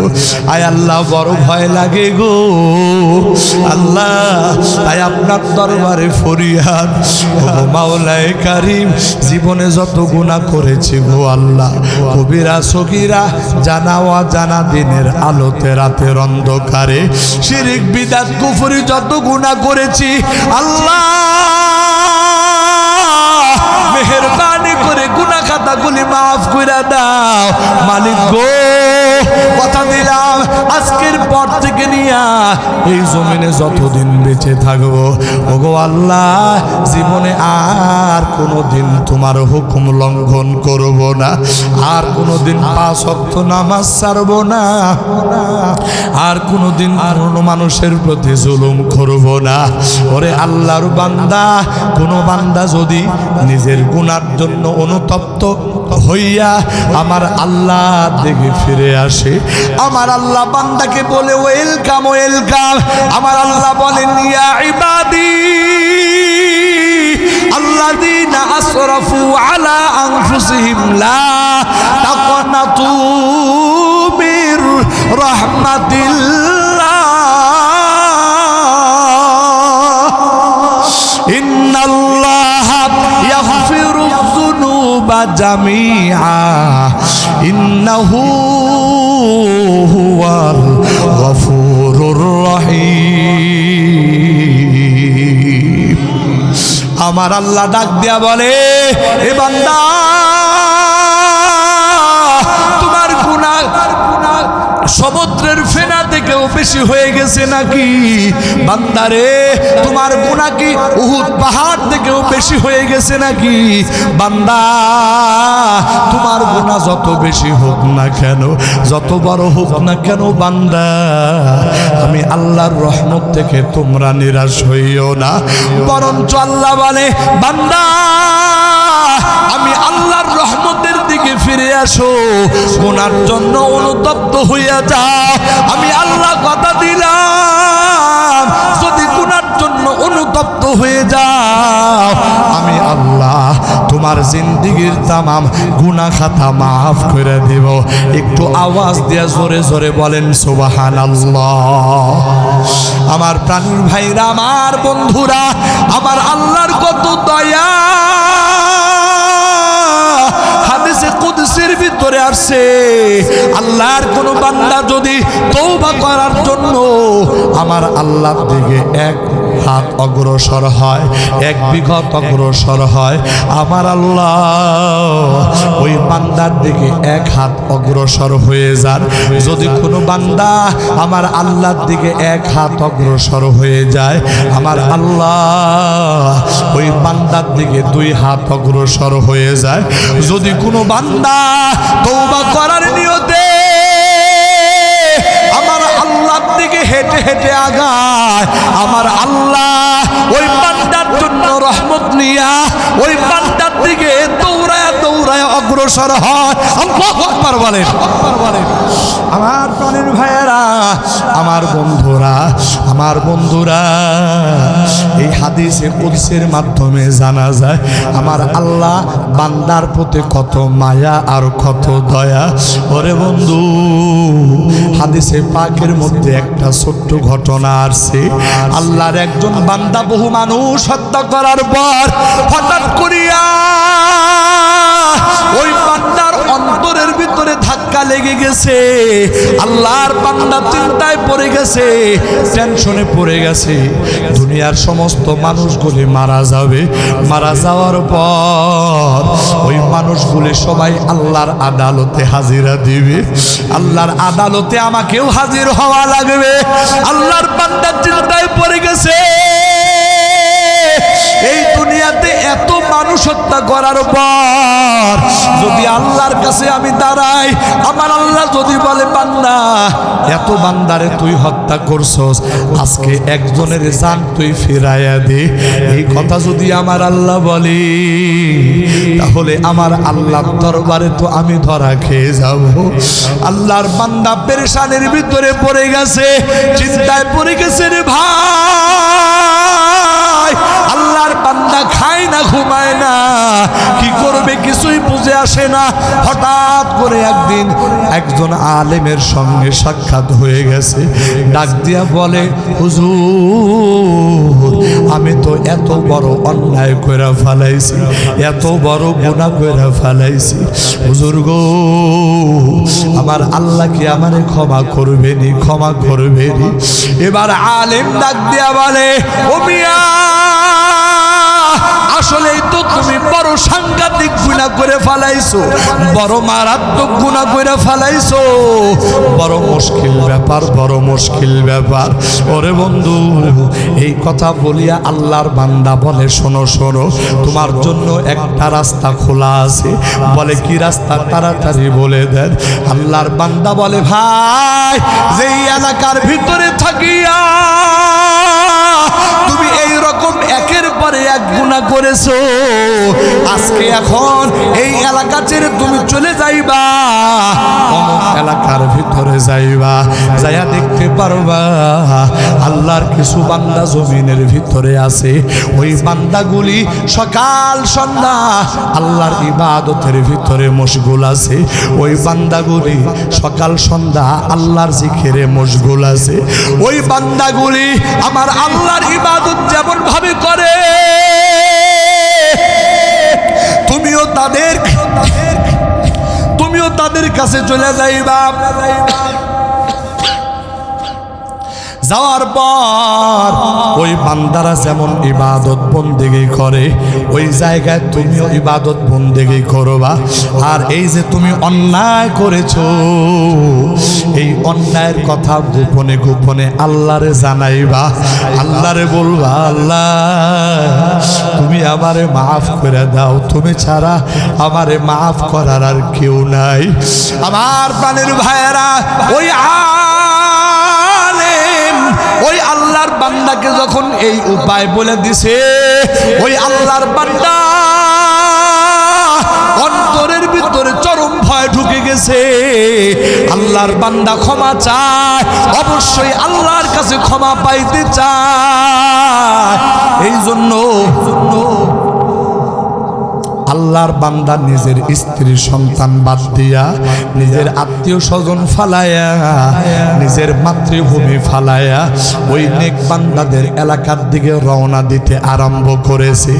আয় আল্লাহ, বড় ভয় লাগে গো আল্লাহ। তাই আপনার দরবারে ফরিয়াদ, ও মাওলায়ে কারীম, জীবনে যত গুনাহ করেছি গো আল্লাহ, কবিরা সগীরা, জানা অজানা, দিনের আলোতে রাতের অন্ধকারে, শিরক বিদআত কুফরি যত গুনাহ করেছি আল্লাহ, মেহেরবানি করে গুনাহ খাতাগুলি মাফ করে দাও মালিক গো। কথা দিলাম, আজকের পর থেকে নিয়া এই জমিনে যতদিন বেঁচে থাকবো, ওগো আল্লাহ, জীবনে আর কোনোদিন তোমার হুকুম লঙ্ঘন করব না, আর কোনোদিন 5 ওয়াক্ত নামাজ ছাড়ব না, আর কোনোদিন কোনো মানুষের প্রতি জুলুম করব না। ওরে আল্লাহর বান্দা, কোনো বান্দা যদি নিজের গুনার জন্য অনুতপ্ত হইয়া আমার আল্লাহ দিকে ফিরে আসে, আমার আল্লাহ বান্দাকে বলে, ওয়েলকাম ওয়েলকাম। আমার আল্লাহ বলেন, ইয়া ইবাদি আল্লাযীনা আসরাফু আলা আনফুসিহিম লা তাকনাতু মির রাহমাতিল্লাহ, ইন্নাল্লাহা ইয়াগফিরুয যুনুবা জামিআ, ইন্নাহু হুয়াল গফুরুর রহিম। আমার আল্লাহ ডাক দিয়া বলে, এ বান্দা, তোমার গুনাহ সমুদ্রের ফেনা থেকেও বেশি হয়ে গেছে নাকি? বান্দারে, তোমার গুনাহ কি উহুদ পাহাড় থেকেও বেশি হয়ে গেছে নাকি? বান্দা, তোমার গুনাহ যত বেশি হোক না কেন, যত বড় হোক না কেন, বান্দা, আমি আল্লাহর রহমত থেকে তোমরা নিরাশ হইও না, বরঞ্চ আল্লাহ বলে, বান্দা, আমি আল্লাহর রহমতের দিকে ফিরে আসো, গুনার জন্য অনুতপ্ত হইয়া যাও। আমি আল্লাহ কথা দিলাম, যদি গুনার জন্য অনুতপ্ত হয়ে যাও, আমি আল্লাহ তোমার জিন্দেগীর তামাম গুনাহ খাতা মাফ করে দেব। একটু আওয়াজ দিয়া জোরে জোরে বলেন সুবহানাল্লাহ। আমার প্রাণীর ভাইরা, আমার বন্ধুরা, আমার আল্লাহর কত দয়া। হাদিসে কুদসির ভিতরে আসছে, আল্লাহর কোন বান্দা যদি তওবা করার জন্য আমার আল্লাহর দিকে এক হাত অগ্রসর হয়, এক বিঘত অগ্রসর হয়, আমার আল্লাহ ওই বান্দার দিকে এক হাত অগ্রসর হয়ে যান। যদি কোনো বান্দা আমার আল্লাহর দিকে এক হাত অগ্রসর হয়ে যায়, আমার আল্লাহ ওই বান্দার দিকে দুই হাত অগ্রসর হয়ে যায়। যদি কোনো বান্দা তওবা করার নিয়তে আমার আল্লাহর দিকে হেঁটে হেঁটে আগায়, আমার আল্লাহ ওই বান্দার জন্য রহমত নিয়া ওই বান্দার দিকে দৌড়ায় দৌড়ায় অগ্রসর হয়। আল্লাহু আকবার বলেন। আমার প্রাণের ভাইয়েরা, আমার বন্ধুরা, আমার বন্ধুরা, এই হাদিসে কুদসির মাধ্যমে জানা যায় আমার আল্লাহ বান্দার প্রতি কত মায়া আর কত দয়া। ওরে বন্ধু, হাদিসে পাকের মধ্যে একটা ছোট্ট ঘটনা আসছে। আল্লাহর একজন বান্দা বহু মানুষ হত্যা করার পর হঠাৎ করিয়া ওই বান্দার অন্তরের ভিতরে ধাক্কা লেগে গেছে। আল্লাহর বান্দা চিন্তায় পড়ে গেছে, টেনশনে পড়ে গেছে। দুনিয়ার সমস্ত মানুষগুলি মারা যাবে, মারা যাওয়ার পর ওই মানুষগুলি সবাই আল্লাহর আদালতে হাজিরা দিবে। আল্লাহর আদালতে আমাকেও হাজির হওয়া লাগবে। আল্লাহর বান্দা চিন্তায় পড়ে গেছে, এই দুনিয়াতে এত মানুষ হত্যা করার পর যদি আল্লাহর কাছে আমি দাঁড়াই, আমার আল্লাহ যদি বলে বান্দা এত বান্দারে তুই হত্যা করছস, আজকে একজনের জান তুই ফিরাইয়া দে, এই কথা যদি আমার আল্লাহ বলে, তাহলে আমার আল্লাহর দরবারে তো আমি ধরা খেয়ে যাব। আল্লাহর বান্দা পেরেশানির ভিতরে পড়ে গেছে, চিন্তায় পড়ে গেছে রে ভাই। আল্লাহর বান্দা খায় না, ঘুমায় না, কি করবে কিছুই বুঝে আসে না। হঠাৎ করে একদিন একজন আলেমের সঙ্গে সাক্ষাৎ হয়ে গেছে। ডাক দিয়া বলে, হুজুর আমি তো এত বড় অন্যায় কইরা ফেলাইছি, এত বড় গুনাহ কইরা ফেলাইছি, হুজুর গো আমার আল্লাহ কি আমারে ক্ষমা করবেনি, ক্ষমা করবেনি। এবার আলেম ডাক দিয়া বলে, ও মিয়া আসলেই তো তুমি বড় সাংঘাতিক গুনাহ করে ফেলাইছো, বড় মারাত্মক গুনাহ করে ফেলাইছো, বড় মুশকিল ব্যাপার, বড় মুশকিল ব্যাপার। ওরে বন্ধু, এই কথা বলিয়া আল্লাহর বান্দা বলে, শোনো শোনো তোমার জন্য একটা রাস্তা খোলা আছে। বলে কি রাস্তা, তাড়াতাড়ি বলে দেন। আল্লাহর বান্দা বলে, ভাই যেই এলাকার ভিতরে থাকিয়া তুমি এই রকম একের পরে এক গুনাহ করেছো, আজকে এখন এই এলাকা ছেড়ে তুমি চলে যাইবা, অমুক এলাকার ভিতরে যাইবা, যাইয়া দেখতে পারবা আল্লাহর কিছু বান্দা জমিনের ভিতরে আছে। ওই বান্দাগুলি সকাল সন্ধ্যা আল্লাহর ইবাদতের ভিতরে মশগুল আছে। ওই বান্দাগুলি সকাল সন্ধ্যা আল্লাহর জিকিরে মশগুল আছে। ওই বান্দাগুলি আমার আল্লাহর ইবাদত যেমন ভাবে করে, তুমিও তাদের কাছে চলে যাইবা। যাওয়ার পর ওই বান্দারা যেমন ইবাদত বন্দেগি করে, ওই জায়গায় তুমিও ইবাদত বন্দেগি করবা। আর এই যে তুমি অন্যায় করেছো, এই অন্যায়ের কথা গোপনে গোপনে আল্লাহরে জানাইবা। আল্লাহরে বলবা, আল্লাহ তুমি আমারে মাফ করে দাও, তুমি ছাড়া আমারে মাফ করার আর কেউ নাই। আমার প্রাণের ভাইয়েরা, ওই আল্লাহর বান্দাকে যখন এই উপায় বলে দিছে, ওই আল্লাহর বান্দা অন্তরের ভিতরে চরম গেছে, আল্লাহর বান্দা ক্ষমা চায়, অবশ্যই আল্লাহর কাছে ক্ষমা পাইতে চায়। এই জন্য আল্লাহর বান্দা নিজের স্ত্রী সন্তান বাদ দিয়া, নিজের আত্মীয় স্বজন ফালায়া, নিজের মাতৃভূমি ফালায়া ওই নেক বান্দাদের এলাকার দিকে রওনা দিতে আরম্ভ করেছে।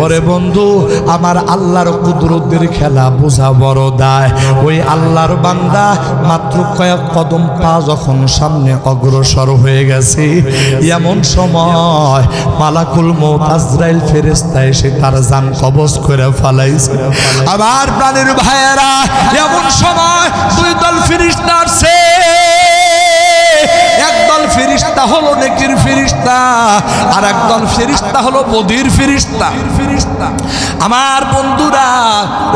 ওরে বন্ধু, আমার আল্লাহর কুদরতের খেলা বোঝা বড় দায়। ওই আল্লাহর বান্দা মাত্র কয়েক কদম পা যখন সামনে অগ্রসর হয়ে গেছে, এমন সময় মালাকুল মউত আজরাইল ফেরেশতা এসে তার জান কবজ করে ফালাইছে। আমার প্রাণের ভাইয়েরা, এমন সময় দুই দল ফেরেশতা আসছে। একদল ফেরেশতা হলো নেকির ফেরেশতা, আর একদল ফেরেশতা হলো বদির ফেরেশতা। আমার বন্ধুরা,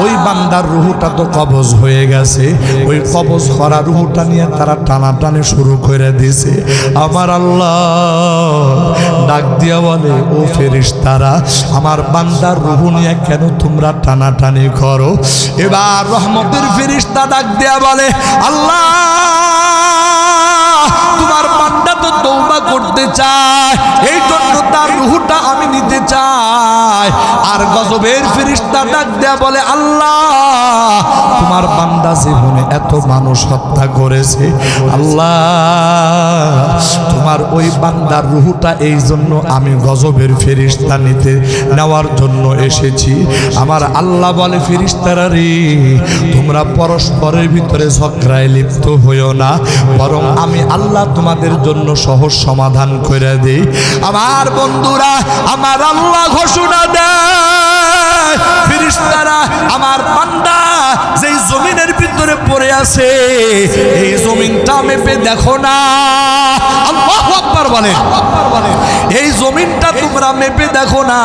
ওই বান্দার রূহটা তো কবজ হয়ে গেছে, ওই কবজ করা রূহটা নিয়ে তারা টানাটানি শুরু করে দিয়েছে। আমার আল্লাহ ডাক দিয়া বলে, ও ফেরেশতারা, আমার বান্দার রূহ নিয়ে কেন তোমরা টানাটানি করো? এবার রহমতের ফেরেশতা ডাক দিয়া বলে, আল্লাহ, তোমার বান্দা তো তওবা করতে চায়, এই জন্য তার রূহটা আমি নিতে চাই। আর গজবের ফেরেশতা ডাক দেয়া বলে, আল্লাহ, তোমার বান্দা জীবনে এত মানুষ হত্যা করেছে, আল্লাহ, তোমার ওই বান্দার রূহটা এই জন্য আমি গজবের ফেরেশতা নিতে নেওয়ার জন্য এসেছি। আমার আল্লাহ বলে, ফেরেশতারা রে, তোমরা পরস্পরের ভিতরে ঝগড়ায় লিপ্ত হইও না, বরং আমি আল্লাহ তোমাদের জন্য সহজ সমাধান করে দেই। আমার বন্ধুরা, আমার আল্লাহ ঘোষণা দেয়, ফেরেশতারা, আমার বান্দা যেই জমিনের ভিতরে পড়ে আছে, এই জমিনটা মেপে দেখো না। আল্লাহু আকবার বলেন। এই জমিনটা তোমরা মেপে দেখো না।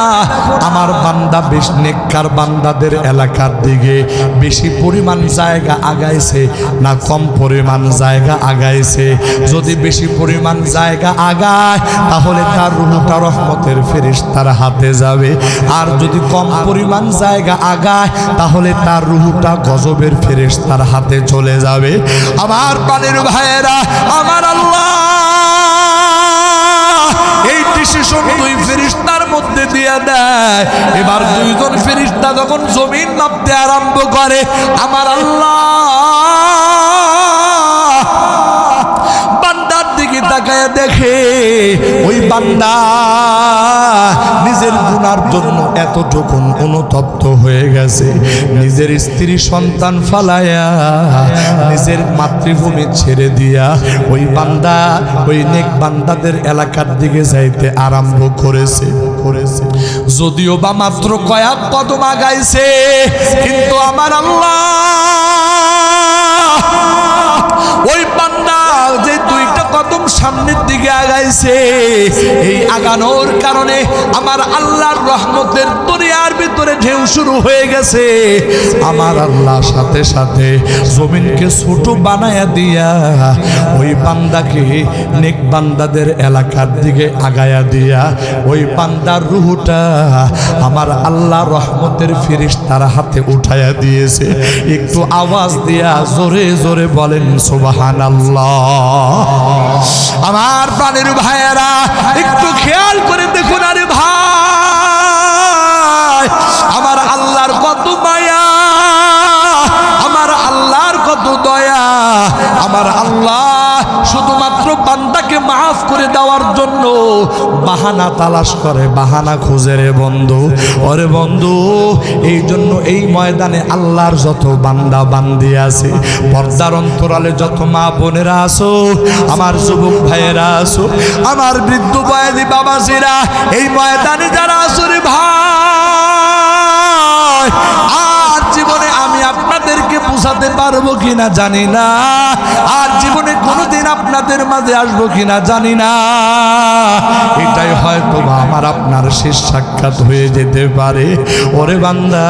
আমার বান্দা বেশ নেককার বান্দাদের এলাকার দিকে বেশি পরিমাণ জায়গা আগাইছে না কম পরিমাণ জায়গা আগাইছে? যদি বেশি পরিমাণ জায়গা আগায়, তাহলে তার রূহটা রহমতের ফেরেশতার হাতে যাবে। আর যদি কম পরিমাণ জায়গা আগায়, তাহলে তার রূহটা গজবের ফেরেশতার হাতে চলে যাবে। আমার প্রাণের ভাইয়েরা, আমার আল্লাহ এই ডিসিশন দুই ফেরেশতার মধ্যে দিয়ে দেয়। এবার দুইজন ফেরেশতা যখন জমিন মাপতে আরম্ভ করে, আমার আল্লাহ বান্দার দিকে তাকায় দেখে, ওই বান্দা নিজের গুনার জন্য এতটুকু অনুতপ্ত হয়ে গেছে, নিজের স্ত্রী সন্তান ফালায়া, নিজের মাতৃভূমি ছেড়ে দিয়া ওই বান্দা ওই নেক বান্দাদের এলাকার দিকে যাইতে আরম্ভ করেছে। যদিও বা মাত্র কয়েক কদম আগাইছে, কিন্তু আমার আল্লাহ ওই বান্দা যে দুইটা কদম সামনের দিকে আগাইছে, এই আগানোর কারণে আমার আল্লাহর রহমতের দরিয়ার ভিতরে ঢেউ শুরু হয়ে গেছে। আমার আল্লাহ সাথে সাথে জমিনকে ছোট বানায়া দিয়া ওই বান্দাকে নেক বান্দাদের এলাকার দিকে আগায়া দিয়া ওই বান্দার রূহটা আমার আল্লাহ রহমতের ফেরেশতার হাতে উঠায়া দিয়েছে। একটু আওয়াজ দিয়া জোরে জোরে বলেন সুবহানাল্লাহ। আমার প্রাণের ভাইয়েরা, একটু খেয়াল করে দেখুন, আরে ভাই, আমার আল্লাহর কত মায়া, আমার আল্লাহর কত দয়া। আমার আল্লাহ শুধুমাত্র বান্দাকে মাফ করে দেওয়ার জন্য বাহানা তালাশ করে, বাহানা খুঁজে রে বন্ধু। ওরে বন্ধু, এই জন্য এই ময়দানে আল্লাহর যত বান্দা বান্দি আছে, পর্দার অন্তরালে যত মা বোনেরা আসো, আমার যুবক ভাইয়েরা আসো, আমার বৃদ্ধ বয়সী বাবাজিরা, এই ময়দানে যারা আসো রে ভাই, আর জীবনে আমি আপনাদেরকে বুঝাতে পারবো কিনা জানি না, আর জীবনে কোনোদিন আপনাদের মাঝে আসবো কিনা জানি না। এটাই হয়তো আমার আপনার শেষ সাক্ষাৎ হয়ে যেতে পারে। ওরে বান্দা,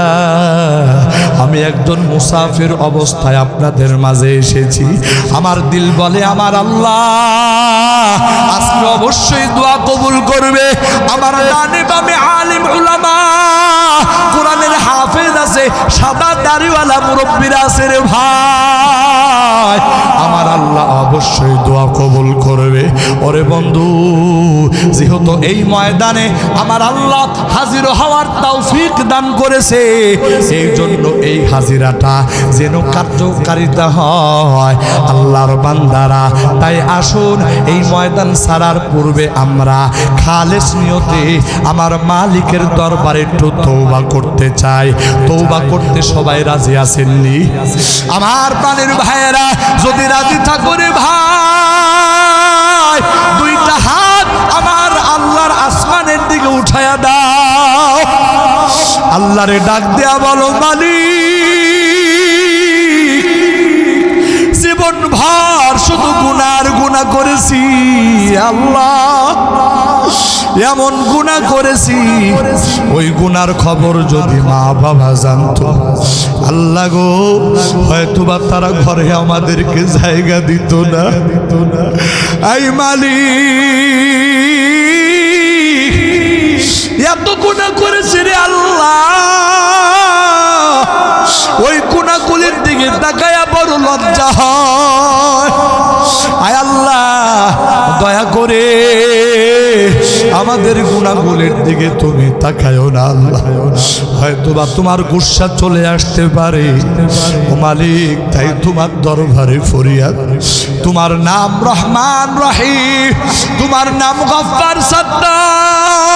আমি একজন মুসাফির অবস্থায় আপনাদের মাঝে এসেছি। আমার দিল বলে, আমার আল্লাহ আজকে অবশ্যই দোয়া কবুল করবে। আমার ডানে বামে আলিম উলামা, কোরআনের হাফেজ আছে, সাদা দাড়িওয়ালা মুরব্বীরা আছে রে ভাই, আমার আল্লাহ অবশ্যই দোয়া কবুল করবে। ওরে বন্ধু, যেহেতু এই ময়দানে আমার আল্লাহ হাজির হওয়ার তৌফিক দান করেছে, এই জন্য এই হাজিরাটা যেন কার্যকারিতা হয় আল্লাহর বান্দারা। তাই আসুন এই ময়দান ছাড়ার পূর্বে আমরা খালেস নিয়তে আমার মালিকের দরবারে একটু তওবা করতে চাই। তওবা করতে সবাই রাজি আছেননি? আমার প্রাণের ভাইয়েরা, যদি রাজি থাকো রে ভাই, দুইটা হাত আমার আল্লাহর আসমানের দিকে উঠায়া দাও, আল্লাহরে ডাক দেয়া বলো, মালিক জীবন ভর শুধু গুনার গুনাহ করেছি আল্লাহ, এমন গুনাহ করেছি ওই গুনার খবর যদি মা বাবা জানতো আল্লাহ গো, হয়তো বা তারা ঘরে আমাদেরকে জায়গা দিত না। আই মালিক এত গুনাহ করেছি রে আল্লাহ, ওই গুনাহগুলির দিকে তাকায়া বড় লজ্জা হয়। আয় আল্লাহ দয়া করে আমাদের গুনাহগুলির দিকে তুমি তাকায়ও না আল্লাহ, হয়তো বা তোমার গুসা চলে আসতে পারে ও মালিক। তাই তোমার দরবারে ফরিয়াদ, তোমার নাম রহমান রহিম, তোমার নাম গফফার সত্তার।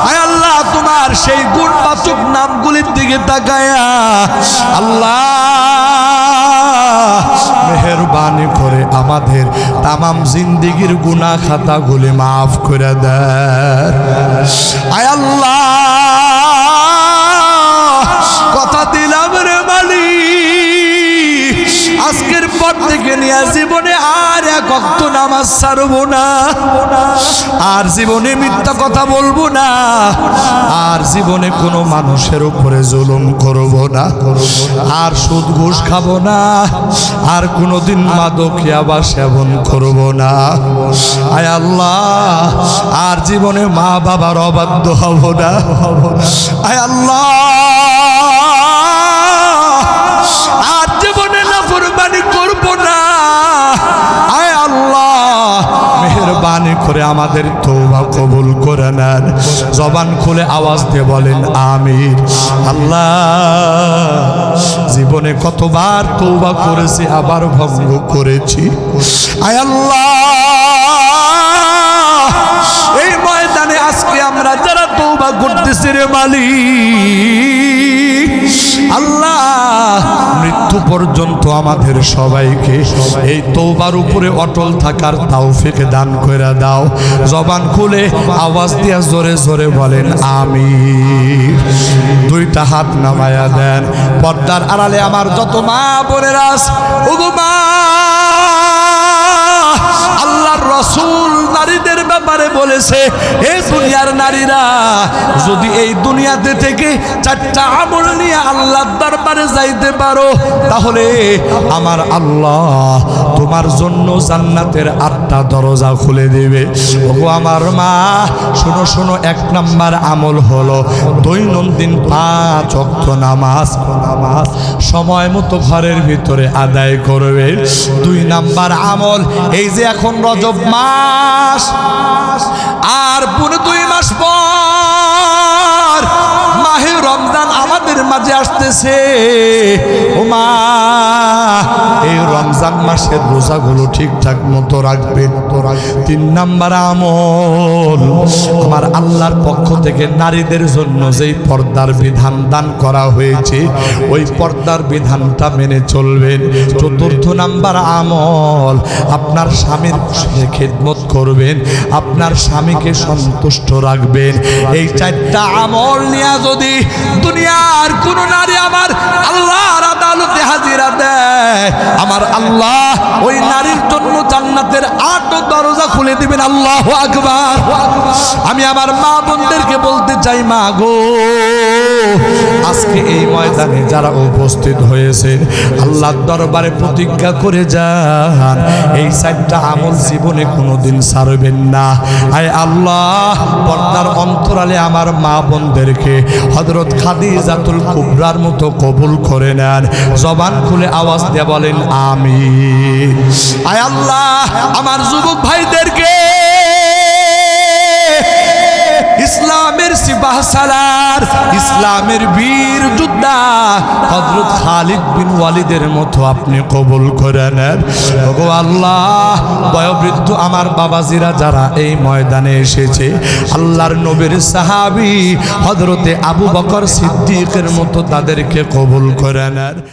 আয় আল্লাহ তোমার সেই গুণবাচক নামগুলির দিকে তাকায়া আল্লাহ মেহেরবানি করে আমাদের তামাম জিন্দেগির গুনাহ খাতাগুলি মাফ করে দেন। আয় আল্লাহ কথা দিলাম রে মালিক, আজকের পর থেকে নিয়ে জীবনে আর এক ওয়াক্ত নামাজ ছাড়বো না, আর জীবনে মিথ্যা কথা বলবো না, আর জীবনে কোনো মানুষের উপরে জুলুম করব না, আর সুদ ঘুষ খাবো না, আর কোনোদিন মাদক ইয়াবা সেবন করব না। আয় আল্লাহ আর জীবনে মা বাবার অবাধ্য হব না। আয় আল্লাহ আর জীবনে নাফরমানি করব না। আয় আল্লাহ মেহেরবানি করে আমাদের তওবা কবুল করে নেন। জবান খুলে আওয়াজ দিয়ে বলেন আমিন। আল্লাহ জীবনে কতবার তওবা করেছি, আবার ভঙ্গ করেছি। আয় আল্লাহ এই ময়দানে আজকে আমরা যারা তওবা করতেছি রে মালিক, আল্লাহ মৃত্যু পর্যন্ত আমাদের সবাইকে এই তওবার উপরে অটল থাকার তৌফিক দান করে দাও। জবান খুলে আওয়াজ দিয়া জোরে জোরে বলেন আমিন। দুইটা হাত নামায়া দেন। পর্দার আড়ালে আমার যত মা বোনেরা আছে, ওগো মা, আল্লাহর রাসূল নারীদের ব্যাপারে বলেছে, এই দুনিয়ার নারীরা যদি এই দুনিয়াতে থেকে চারটা আমল নিয়ে আল্লাহর দরবারে যাইতে পারো, তাহলে আমার আল্লাহ তোমার জন্য জান্নাতের 8টা দরজা খুলে দেবে। ওগো আমার মা, শোনো শোনো, 1 নাম্বার আমল হলো দৈনন্দিন 5 ওয়াক্ত নামাজ সময় মতো ঘরের ভিতরে আদায় করবে। 2 নাম্বার আমল, এই যে এখন রজব মাস, আর পুরো 2 মাস পর মাহে রমজান আমাদের মাঝে আসতেছে। ও মা, এই রমজান মাসের রোজাগুলো ঠিকঠাক মতো রাখবেন। 3 নাম্বার আমল, আমার আল্লাহর পক্ষ থেকে নারীদের জন্য যেই পর্দার বিধান দান করা হয়েছে, ওই পর্দার বিধানটা মেনে চলবেন। 4 নাম্বার আমল, আপনার স্বামীর খেদমত করবেন, আপনার স্বামীকে সন্তুষ্ট রাখবেন। এই 4টা আমল নিয়ে যদি দুনিয়ার কোন নারী আমার আল্লাহর আদালতে হাজিরা দেয়, আমার আল্লাহ ওই নারীর জন্য জান্নাতের 8 দরজা খুলে দিবেন। আল্লাহু আকবার। আমি আমার মা বোনদেরকে বলতে চাই, মা গো, আজকে এই ময়দানে যারা উপস্থিত হয়েছেন আল্লাহর দরবারে প্রতিজ্ঞা করে যান, এই চারটা আমল জীবনে কোনোদিন ছাড়বেন না। আয় আল্লাহ, পর্দার অন্তরালে আমার মা বোনদেরকে হযরত খাদিজাতুল কুবরার মতো কবুল করে নেন। জবান খুলে আওয়াজ দিয়ে বলেন আমিন। আয় আল্লাহ, আমার যুবক ভাইদেরকে ইসলামের সিপাহসালার, ইসলামের বীর যোদ্ধা হযরত খালিদ বিন ওয়ালিদের মতো আপনি কবুল করে নেন। ওগো আল্লাহ, বয়োবৃদ্ধ আমার বাবাজিরা যারা এই ময়দানে এসেছে, আল্লাহর নবীর সাহাবী হযরতে আবু বকর সিদ্দিকের মতো তাদেরকে কবুল করে নেন।